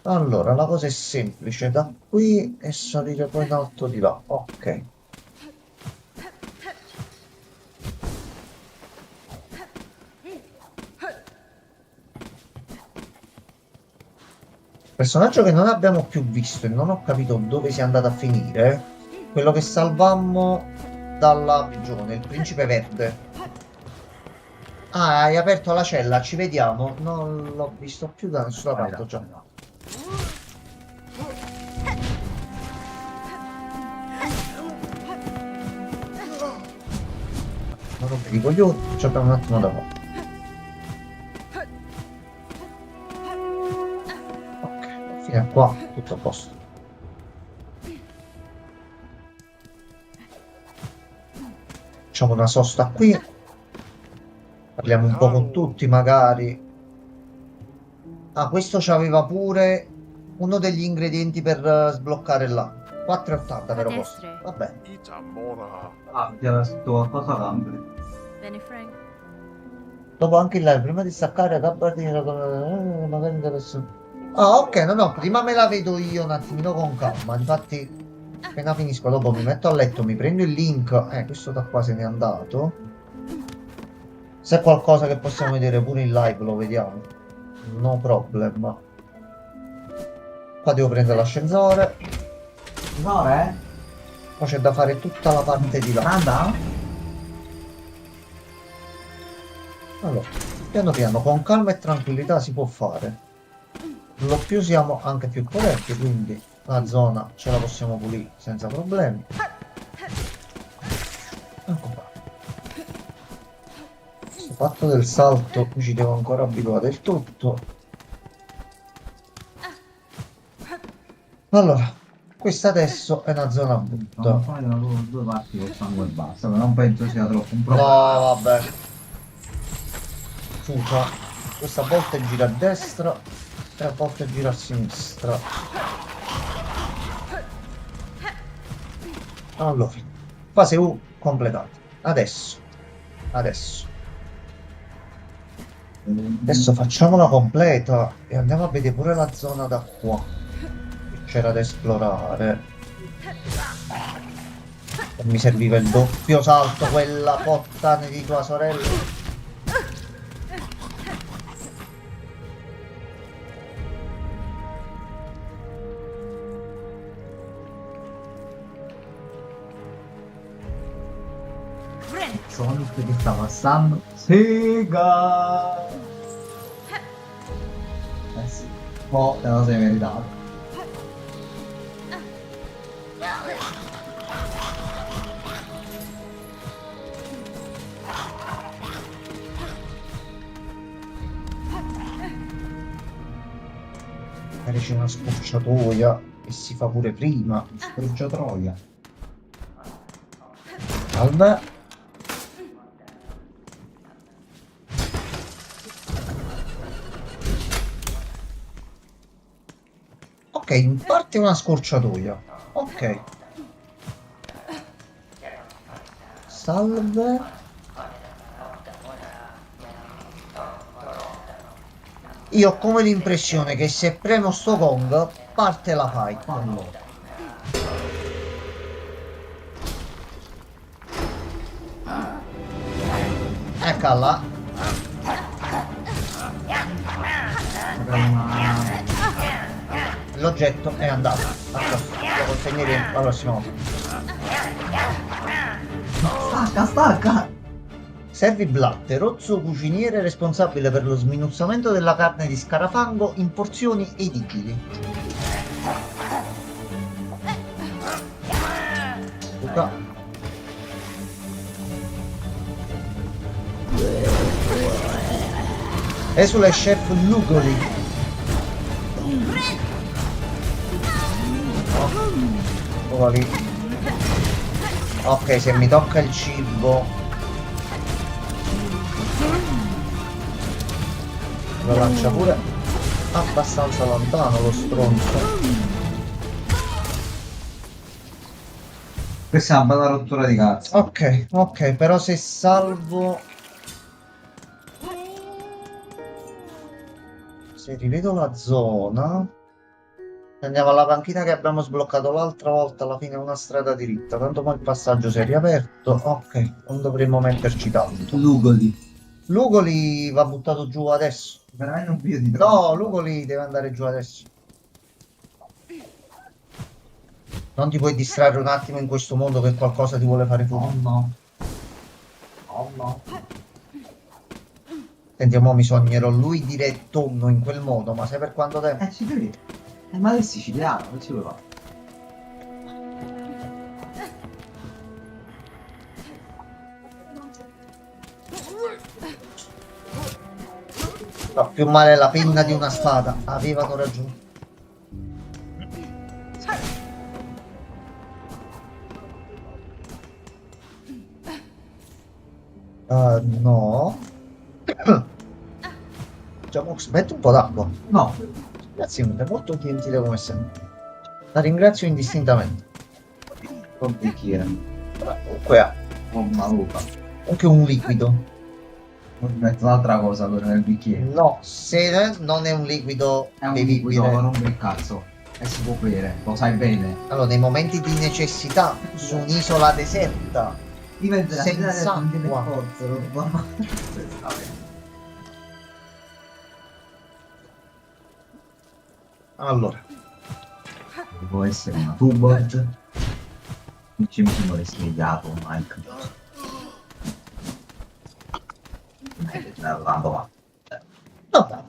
Allora, la cosa è semplice, da qui e salire poi in alto di là. Ok. Personaggio che non abbiamo più visto e non ho capito dove sia andato a finire, quello che salvammo dalla prigione, il principe verde. Ah, hai aperto la cella, ci vediamo. Non l'ho visto più da nessuna parte, ho già. Non rompere i coglioni, ci abbiamo un attimo da fare. Ok, fino a qua, tutto a posto. Facciamo una sosta qui. Parliamo un po' con tutti, magari. Ah, questo c'aveva pure uno degli ingredienti per sbloccare là. 4,80 però costa. Vabbè. Ah, ti aveva scritto qualcosa cambia. Bene, Frank. Dopo anche il live, prima di staccare da partire, magari interessa. Ah, ok, no, prima me la vedo io un attimino con calma. Infatti, appena finisco, dopo mi metto a letto, mi prendo il link. Questo da qua se n'è andato. Se è qualcosa che possiamo vedere pure in live, lo vediamo. No problem. Qua devo prendere l'ascensore. Signore? Poi c'è da fare tutta la parte di là. Anda? Allora, piano piano, con calma e tranquillità si può fare. Lo più siamo anche più corretti, quindi la zona ce la possiamo pulire senza problemi. Ecco qua. Questo fatto del salto mi ci devo ancora abituare del tutto. Allora, questa adesso è una zona brutta. No, fai due parti col sangue e basta, ma non penso sia troppo un No, problema. vabbè. Scusa, questa volta gira a destra e a volte gira a sinistra. Allora, fase U completata. Adesso facciamola completa e andiamo a vedere pure la zona da qua che c'era da esplorare. E mi serviva il doppio salto, quella puttana di tua sorella. Sonic che sta passando. Sega! Eh sì, un po' te lo sei meritato. Magari c'è una scorciatoia che si fa pure prima. Scorciatoia. Salve. Ok, in parte una scorciatoia. Ok. Salve. Io ho come l'impressione che se premo sto gong parte la fight. Allora. Eccola. L'oggetto è andato. Lo consegneremo la prossima volta. Stacca! Servi Blatte, rozzo cuciniere responsabile per lo sminuzzamento della carne di scarafango in porzioni edibili. Luca. Esule chef Lugoli. Oh, lì. Ok, se mi tocca il cibo lo lancia pure abbastanza lontano lo stronzo. Questa è una bella rottura di cazzo. Ok, però se salvo, se rivedo la zona, andiamo alla panchina che abbiamo sbloccato l'altra volta. Alla fine è una strada diritta, tanto poi il passaggio si è riaperto. Ok, non dovremmo metterci tanto. Lugoli va buttato giù adesso. Veramente un video di No, Lugoli deve andare giù adesso. Non ti puoi distrarre un attimo in questo mondo che qualcosa ti vuole fare fuori. Oh no. Oh no. Senti, mo mi sognerò lui dire tonno in quel modo, ma sai per quanto tempo? Ci credo. Ma è siciliano, non ci vuole fare. Fa più male la penna di una spada. Avevano ragione. No. Jamox, metti un po' d'acqua. No, Grazie mille, molto gentile come sempre. La ringrazio indistintamente. col bicchiere. Comunque ha Oh, maluca. anche un liquido. Metto un'altra cosa allora nel bicchiere. No, se non è un liquido È un liquido, bevibile. non un cazzo. E si può bere, lo sai bene. Allora, nei momenti di necessità, su un'isola deserta, Diventa senza acqua. forza, lo fa. Allora, Può essere una tubord. Non ci mi sono risvegliato, Mike. Andando va. vabbè.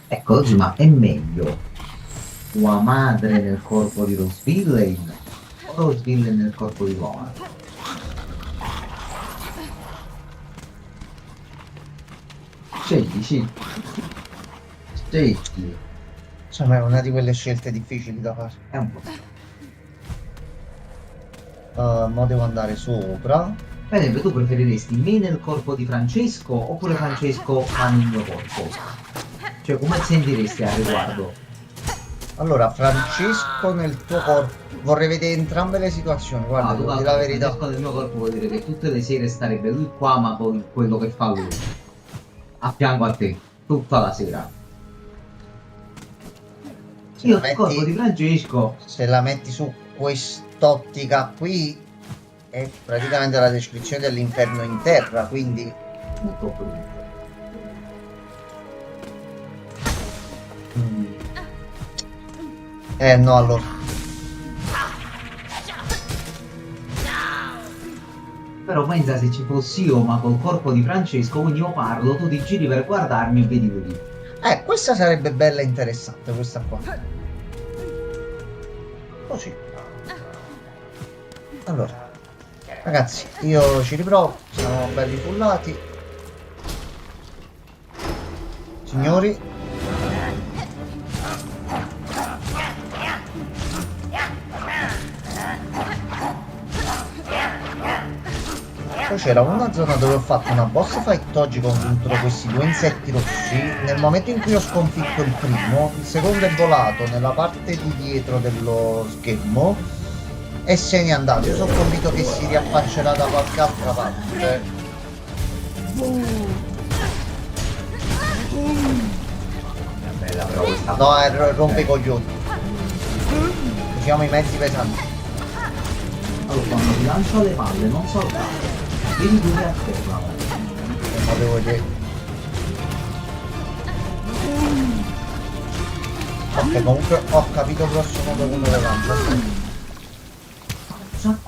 Ecco, oggi, ma è meglio tua madre nel corpo di Rose Villain o Rose Villain nel corpo di tua madre? Scegli, sì. Scegli. Insomma, è una di quelle scelte difficili da fare. È un po'. Mo devo andare sopra. Per esempio, tu preferiresti me nel corpo di Francesco oppure Francesco ma nel mio corpo? Cioè, come ti sentiresti a riguardo? Allora, Francesco nel tuo corpo. Vorrei vedere entrambe le situazioni. Guarda, Ah, devo dire la verità. Francesco nel mio corpo vuol dire che tutte le sere starebbe lui qua, ma poi quello che fa lui. A fianco a te, tutta la sera. Se Io la nel corpo di metti, Francesco. se la metti su quest'ottica qui, è praticamente la descrizione dell'inferno in terra, quindi Molto brutto. no, allora. Però pensa se ci fossi io, ma col corpo di Francesco, quindi io parlo, tu ti giri per guardarmi e vedi così. Questa sarebbe bella e interessante, questa qua. Così. Allora, ragazzi, io ci riprovo, siamo belli pullati. Signori. Poi c'era una zona dove ho fatto una boss fight oggi contro questi due insetti rossi. Nel momento in cui ho sconfitto il primo, il secondo è volato nella parte di dietro dello schermo e se n'è andato. Io sono convinto che si riaffaccerà da qualche altra parte. È bella però questa. No, rompe i coglioni. Usiamo i mezzi pesanti. Allora, quando ti lancio le palle, non soltanto. Vedi dove a terra. Ma devo vedere. Ok, comunque ho capito grosso modo come le lancia.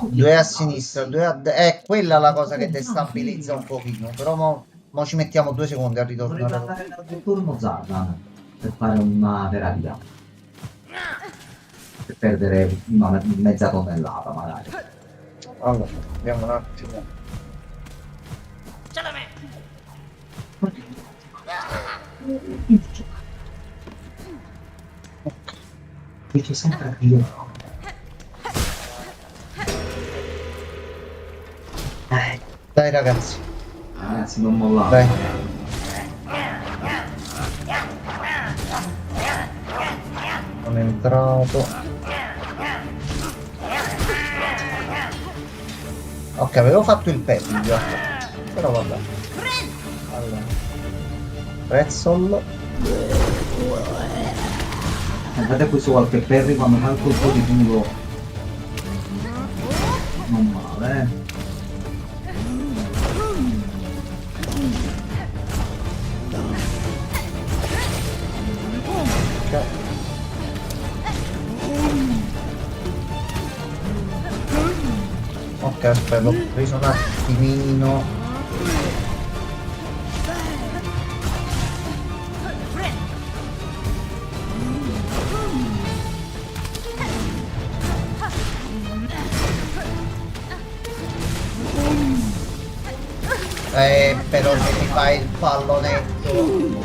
Due a sinistra, due a destra. È quella la cosa che destabilizza un pochino. Però mo ci mettiamo 2 secondi a Vorrei ritornare. andare dal turno Zardan per fare una terapia. Per perdere una mezza tonnellata magari. Allora, vediamo un attimo. Dice sempre io. Dai ragazzi, Ragazzi, non mollate. dai. Sono entrato. Ok, avevo fatto il pet già. Però vabbè. Allora. Prezzol. Guardate questo qualche perry quando fa il colpo di culo. Non male, eh. Ok. Ok, Ok, aspetta, ho preso un attimino. Però se ti fai il pallonetto.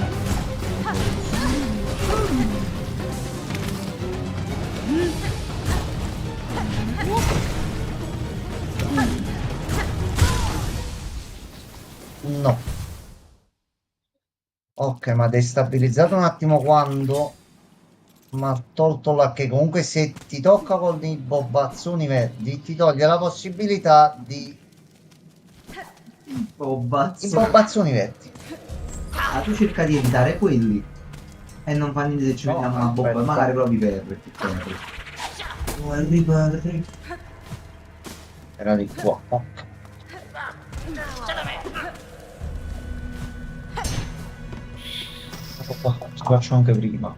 No. Ok, ma destabilizzato un attimo quando mi ha tolto la che comunque se ti tocca con i bobbazzoni verdi ti toglie la possibilità di Oh, i bazzo. bobbazzoni verdi. Ah, tu cerca di evitare quelli e non fa niente se ci No, mettiamo una bomba, aspetta. magari proprio perdi. Oh, Harry Potter. Era di qua. Ok. Ecco qua, ci faccio anche prima.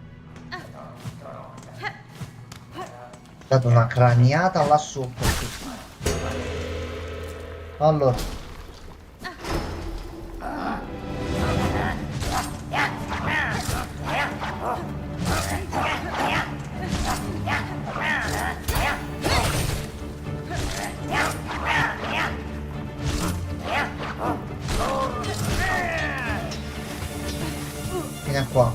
Ho dato una craniata là sotto. Allora. Vieni qua.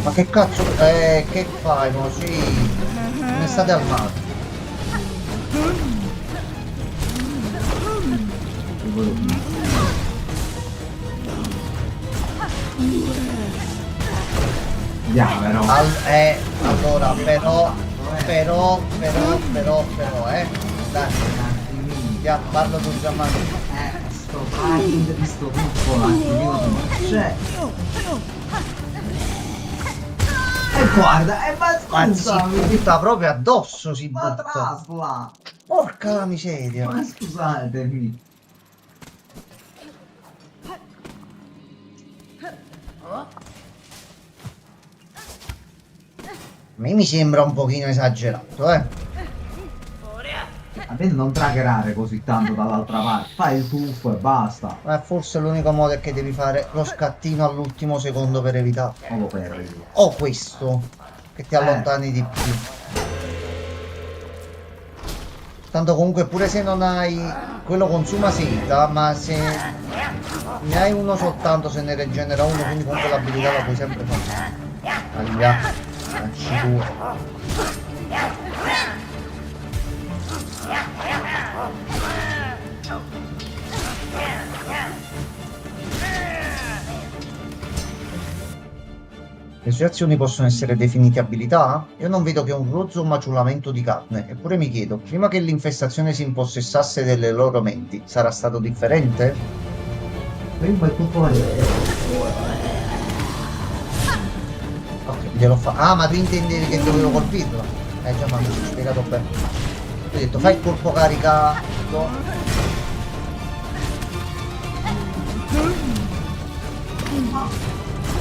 Ma che cazzo, che fai, mo? Sì, ne state al mare. Andiamo però. Allora, dai, ya, parlo con Gianmarco. Sto fighting di sto tutto là, ti dico tu. Cioè. E guarda, ma Ma si scusami, butta proprio addosso, si ma butta. trasla. Porca la miseria. Ma scusatemi. A me mi sembra un pochino esagerato, eh. A te non tragherare così tanto dall'altra parte. Fai il tuffo e basta. Ma forse l'unico modo è che devi fare lo scattino all'ultimo secondo per evitare. O lo perdi. O questo, che ti allontani di più. Tanto comunque pure se non hai... Quello consuma seta, ma se ne hai uno soltanto se ne regenera uno, quindi comunque l'abilità la puoi sempre fare. Aglia, facci due. Le sue azioni possono essere definite abilità? Io non vedo che un rozzo maciulamento di carne, eppure mi chiedo, prima che l'infestazione si impossessasse delle loro menti, sarà stato differente? Prima è tutto Ok, gliel'ho fatto. Ah, ma tu intendevi che dovevo colpirlo? Già, ma mi sono spiegato bene. Ho detto, fai il colpo caricato.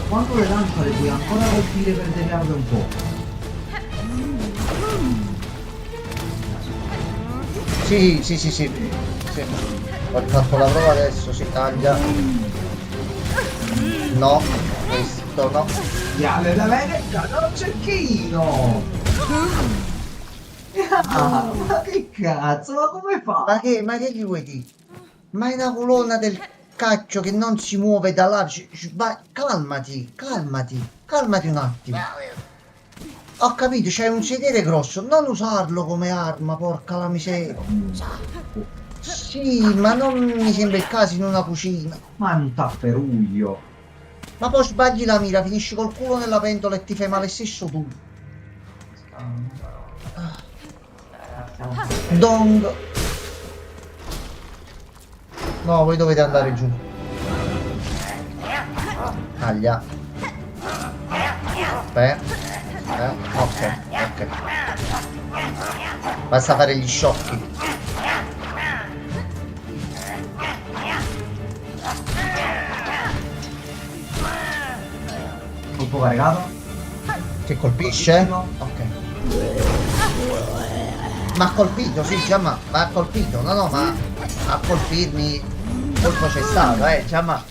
Quanto le lanciare puoi ancora colpire per deviarle un po'? Sì. Ho fatto la prova adesso, si taglia. No, questo no. Diale da me un cecchino! Ma che cazzo, ma come fa? Ma che gli vuoi dire? Ma è una colonna del caccio che non si muove da là. Calmati un attimo. Ho capito, c'hai un sedere grosso, non usarlo come arma, porca la miseria. Sì, ma non mi sembra il caso in una cucina. Ma è un tapperuglio. Ma poi sbagli la mira, finisci col culo nella pentola e ti fai male stesso tu. Dong. No, voi dovete andare giù. Taglia. Ok, ok. Basta fare gli sciocchi. Colpo variegato. Che colpisce? Ok. Ma ha colpito, sì, già ma ha colpito. No, no, ma a colpirmi il colpo c'è stato, già ma.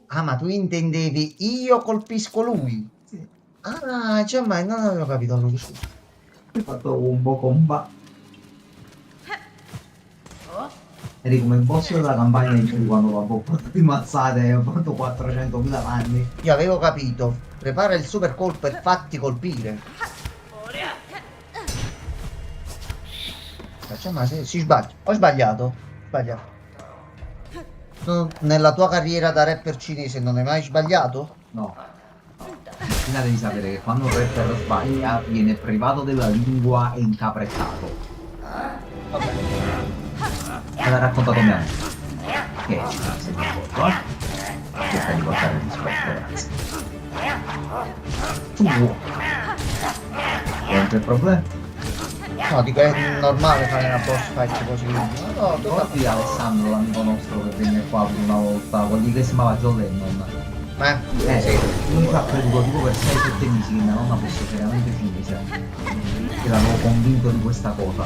Ah, ma tu intendevi io colpisco lui? Sì. Ah, già ma non avevo capito lui, scusa. Ho fatto un po' comba. Eri come il boss della campagna di Giù quando va di mazzate e ho fatto 400.000 danni. Io avevo capito. Prepara il super colpo e fatti colpire. Ma si sbaglia. Ho sbagliato. Sbagliato. Tu, nella tua carriera da rapper cinese non hai mai sbagliato? No. Prima devi sapere che quando un rapper sbaglia viene privato della lingua e incaprettato. Vabbè. Me l'ha raccontato mia amica. Che ci sta seguendo, cerca di portare il rispetto, ragazzi. Tu vuoi? Non c'è problema? No, dico è normale fare una boss fight così. No, Ricordi Alessandro, l'amico nostro che venne qua per una volta, quelli che si chiamava John Lennon? sì. Lui ci ha creduto tipo per 6-7 mesi che mia nonna fosse seriamente cinese. E l'avevo convinto di questa cosa.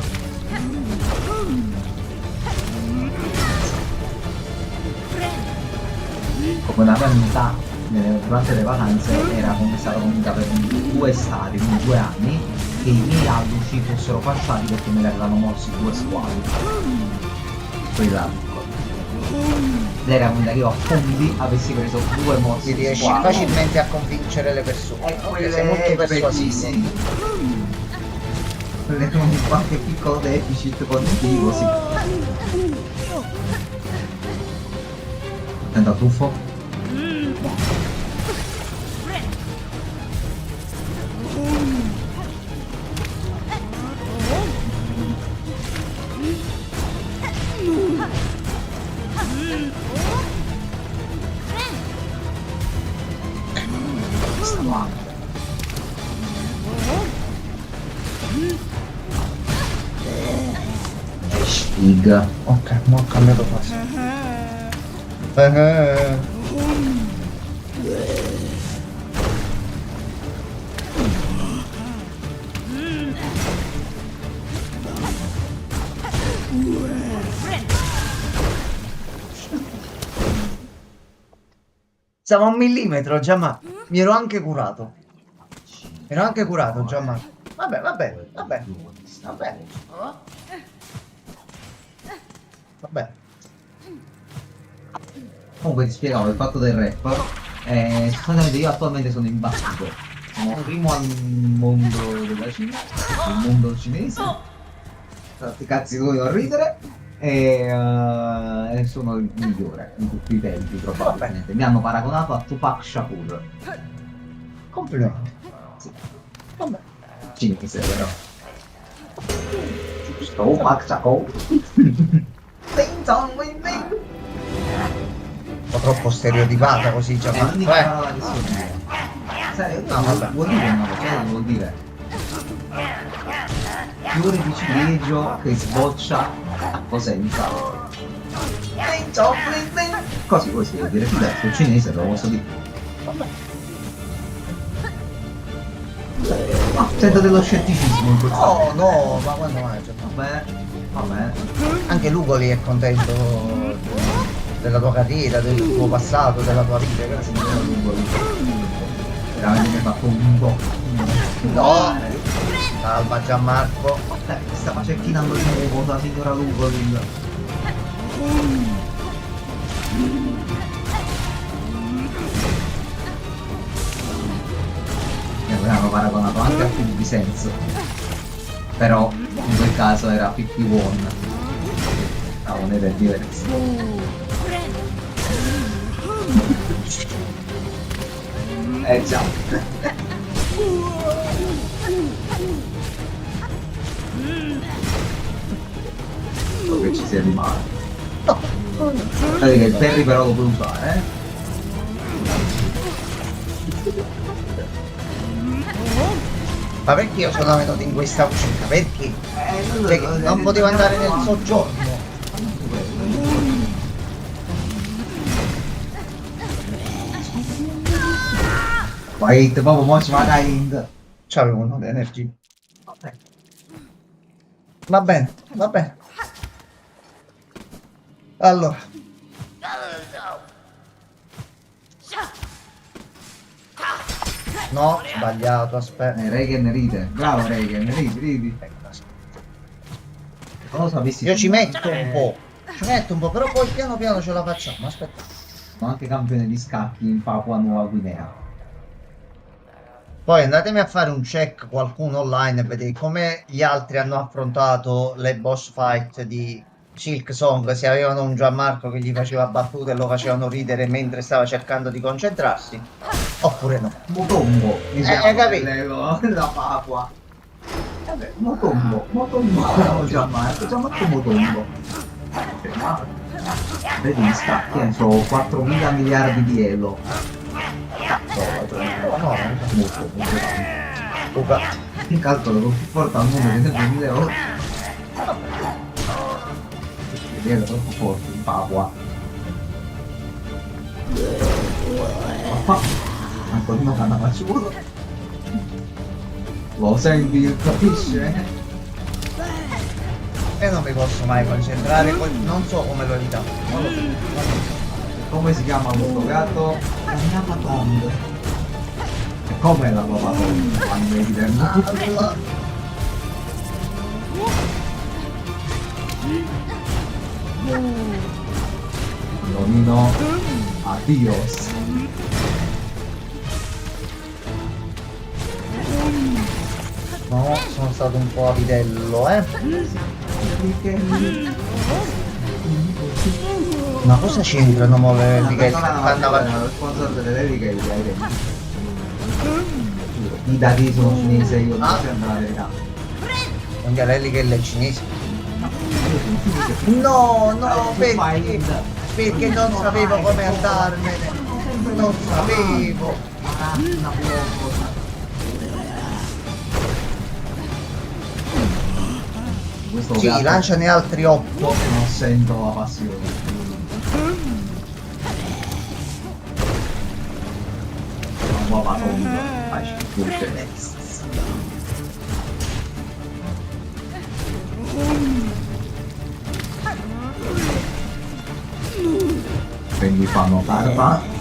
Come una mia amica durante le vacanze era stata convinta per 2 estati, quindi 2 anni, che i miei alluci fossero fasciati perché me li avevano morsi 2 squali. Quella lei era convinta che io a fondi avessi preso 2 morsi Si di riesci squalo. facilmente a convincere le persone. Ok, sei molto persuasivo. Quelle con qualche piccolo deficit cognitivo, sì. Attento al tuffo. Figa. Ok, mo ho cambiato fase. Siamo a 1 millimetro, Gianma. Mi ero anche curato. Gianma. Vabbè. Vabbè. Comunque ti spiegavo il fatto del rapper. Sostanzialmente io attualmente sono imbattuto. Sono primo al mondo della Cina, il mondo cinese. Tanti cazzi tuoi non ridere. E sono il migliore in tutti i tempi probabilmente. Mi hanno paragonato a Tupac Shakur. Complimenti. Sì. Vabbè. Cinese però. Giusto, Tupac Shakur. Ding dong, wing wing. Un po' troppo stereotipata così, È Gianma. l'unica parola che so dire. Sai, No, vabbè. vuol dire una cosa, sai, vuol dire fiore di ciliegio che sboccia a Cosenza. Così vuol dire fidato, il cinese lo posso dire. Ma sento dello scetticismo in questo. Oh no, ma quando mai? Vabbè. Anche Lugoli è contento della tua carriera, del tuo passato, della tua vita. Grazie. Veramente mi ha fatto un po'. No! Calma Gianmarco. Stava cecchinando di nuovo la signora Lugolil. Mi avevano paragonato anche a Film di Senso. Però in quel caso era 51. Cavolo, per dire. Già. So che ci sia rimasto. Vedi che il Perry però lo puoi usare, eh? Ma perché io sono venuto in questa uscita? Perché? Cioè, non potevo andare nel soggiorno. Wait, proprio mo ci va Kind. C'avevo uno di energia. Va bene, va bene. Allora. No, sbagliato, aspetta. Regen ride. Bravo Regen, ridi. Non lo sapessi. Io ci metto un po'. Ci metto un po', però poi piano piano ce la facciamo. Aspetta. Sono anche campione di scacchi in Papua Nuova Guinea. Poi andatemi a fare un check qualcuno online e vedete come gli altri hanno affrontato le boss fight di Silk Song, se avevano un Gianmarco che gli faceva battute e lo facevano ridere mentre stava cercando di concentrarsi, oppure no. Motombo, hai capito? La Papua. Vabbè, Motombo, Gianmarco Motombo. Vedi gli scacchi, sono 4.000 miliardi di euro. No, Molto. Luca. Il calcolo con più forte al mondo che 2000 euro. È troppo forte in Papua. Antonino Cannavacciuolo. Lo senti, capisce? E non mi posso mai concentrare, poi non so come lo evitavo. Non lo so. Come si chiama questo gatto? La mia Tong. E com'è la nuova Tong? Quando vedi dentro? Antonino, adios. No, sono stato un po' avidello, Ma cosa c'entrano mo le righe? Lo sponsor delle righe i dati sono cinese, io non sembra la verità. Quindi lei che è cinese. No, no, perché? Perché non sapevo come andarmene. Non sapevo. Questo Sì, gatto lanciane altri 8. non sento la passione. La nuova Tong. Quindi fanno carta.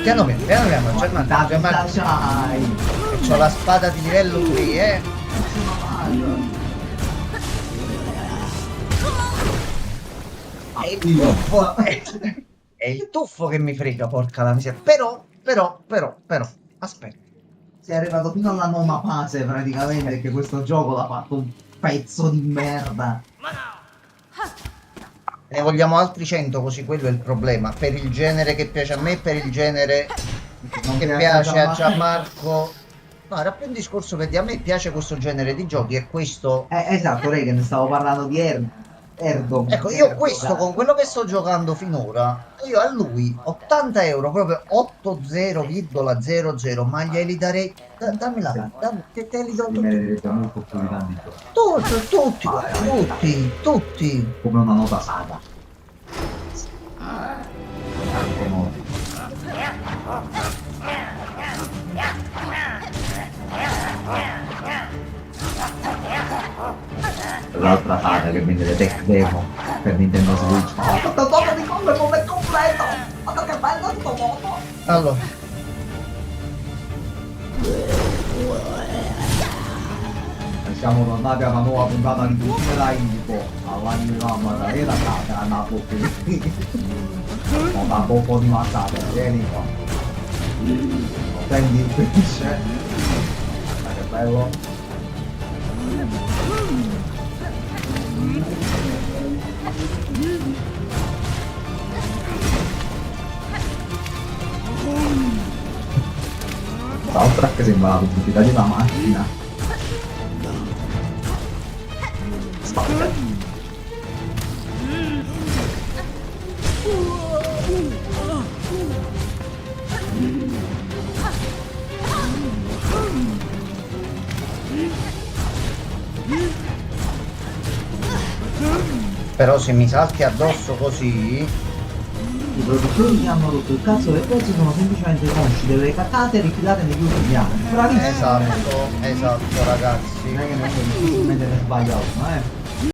Piano piano, Gianmarco. C'ho la spada di livello 3, È il tuffo, è il tuffo che mi frega, porca la miseria. Però, aspetta. Sei arrivato fino alla nona fase praticamente, perché questo gioco l'ha fatto un pezzo di merda. Ne vogliamo altri 100, così quello è il problema. Per il genere che piace a me e per il genere Non che piace a Gianmarco. No, era più un discorso che a me piace questo genere di giochi e questo. Esatto, Regan, stavo parlando di Erdom. Ecco, io questo con quello che sto giocando finora, io a lui 80 euro, proprio 80,00, ma glieli darei. Dammi la mano, te li do Mi meriterebbe molto più di tanti giochi. tutti. Come una nota saga. Anche noti. L'altra saga che vende le tech demo per Nintendo Switch. Ma questo gioco di colle non è completo! Ma che bello sto modo! Allora, siamo tornati alla nuova puntata di Cultura Indico. All'anima da era stata una ho da poco di mazzata, vieni qua. Prendi il pesce. Ma che bello. Soundtrack sembra la pubblicità di una macchina. Spazio. Però se mi salti addosso così... I produttori che hanno rotto il cazzo del pezzo sono semplicemente consci delle cazzate rifilate negli ultimi anni. Bravissimo! Esatto, ragazzi. Non è che non è difficilmente ne sbaglio uno,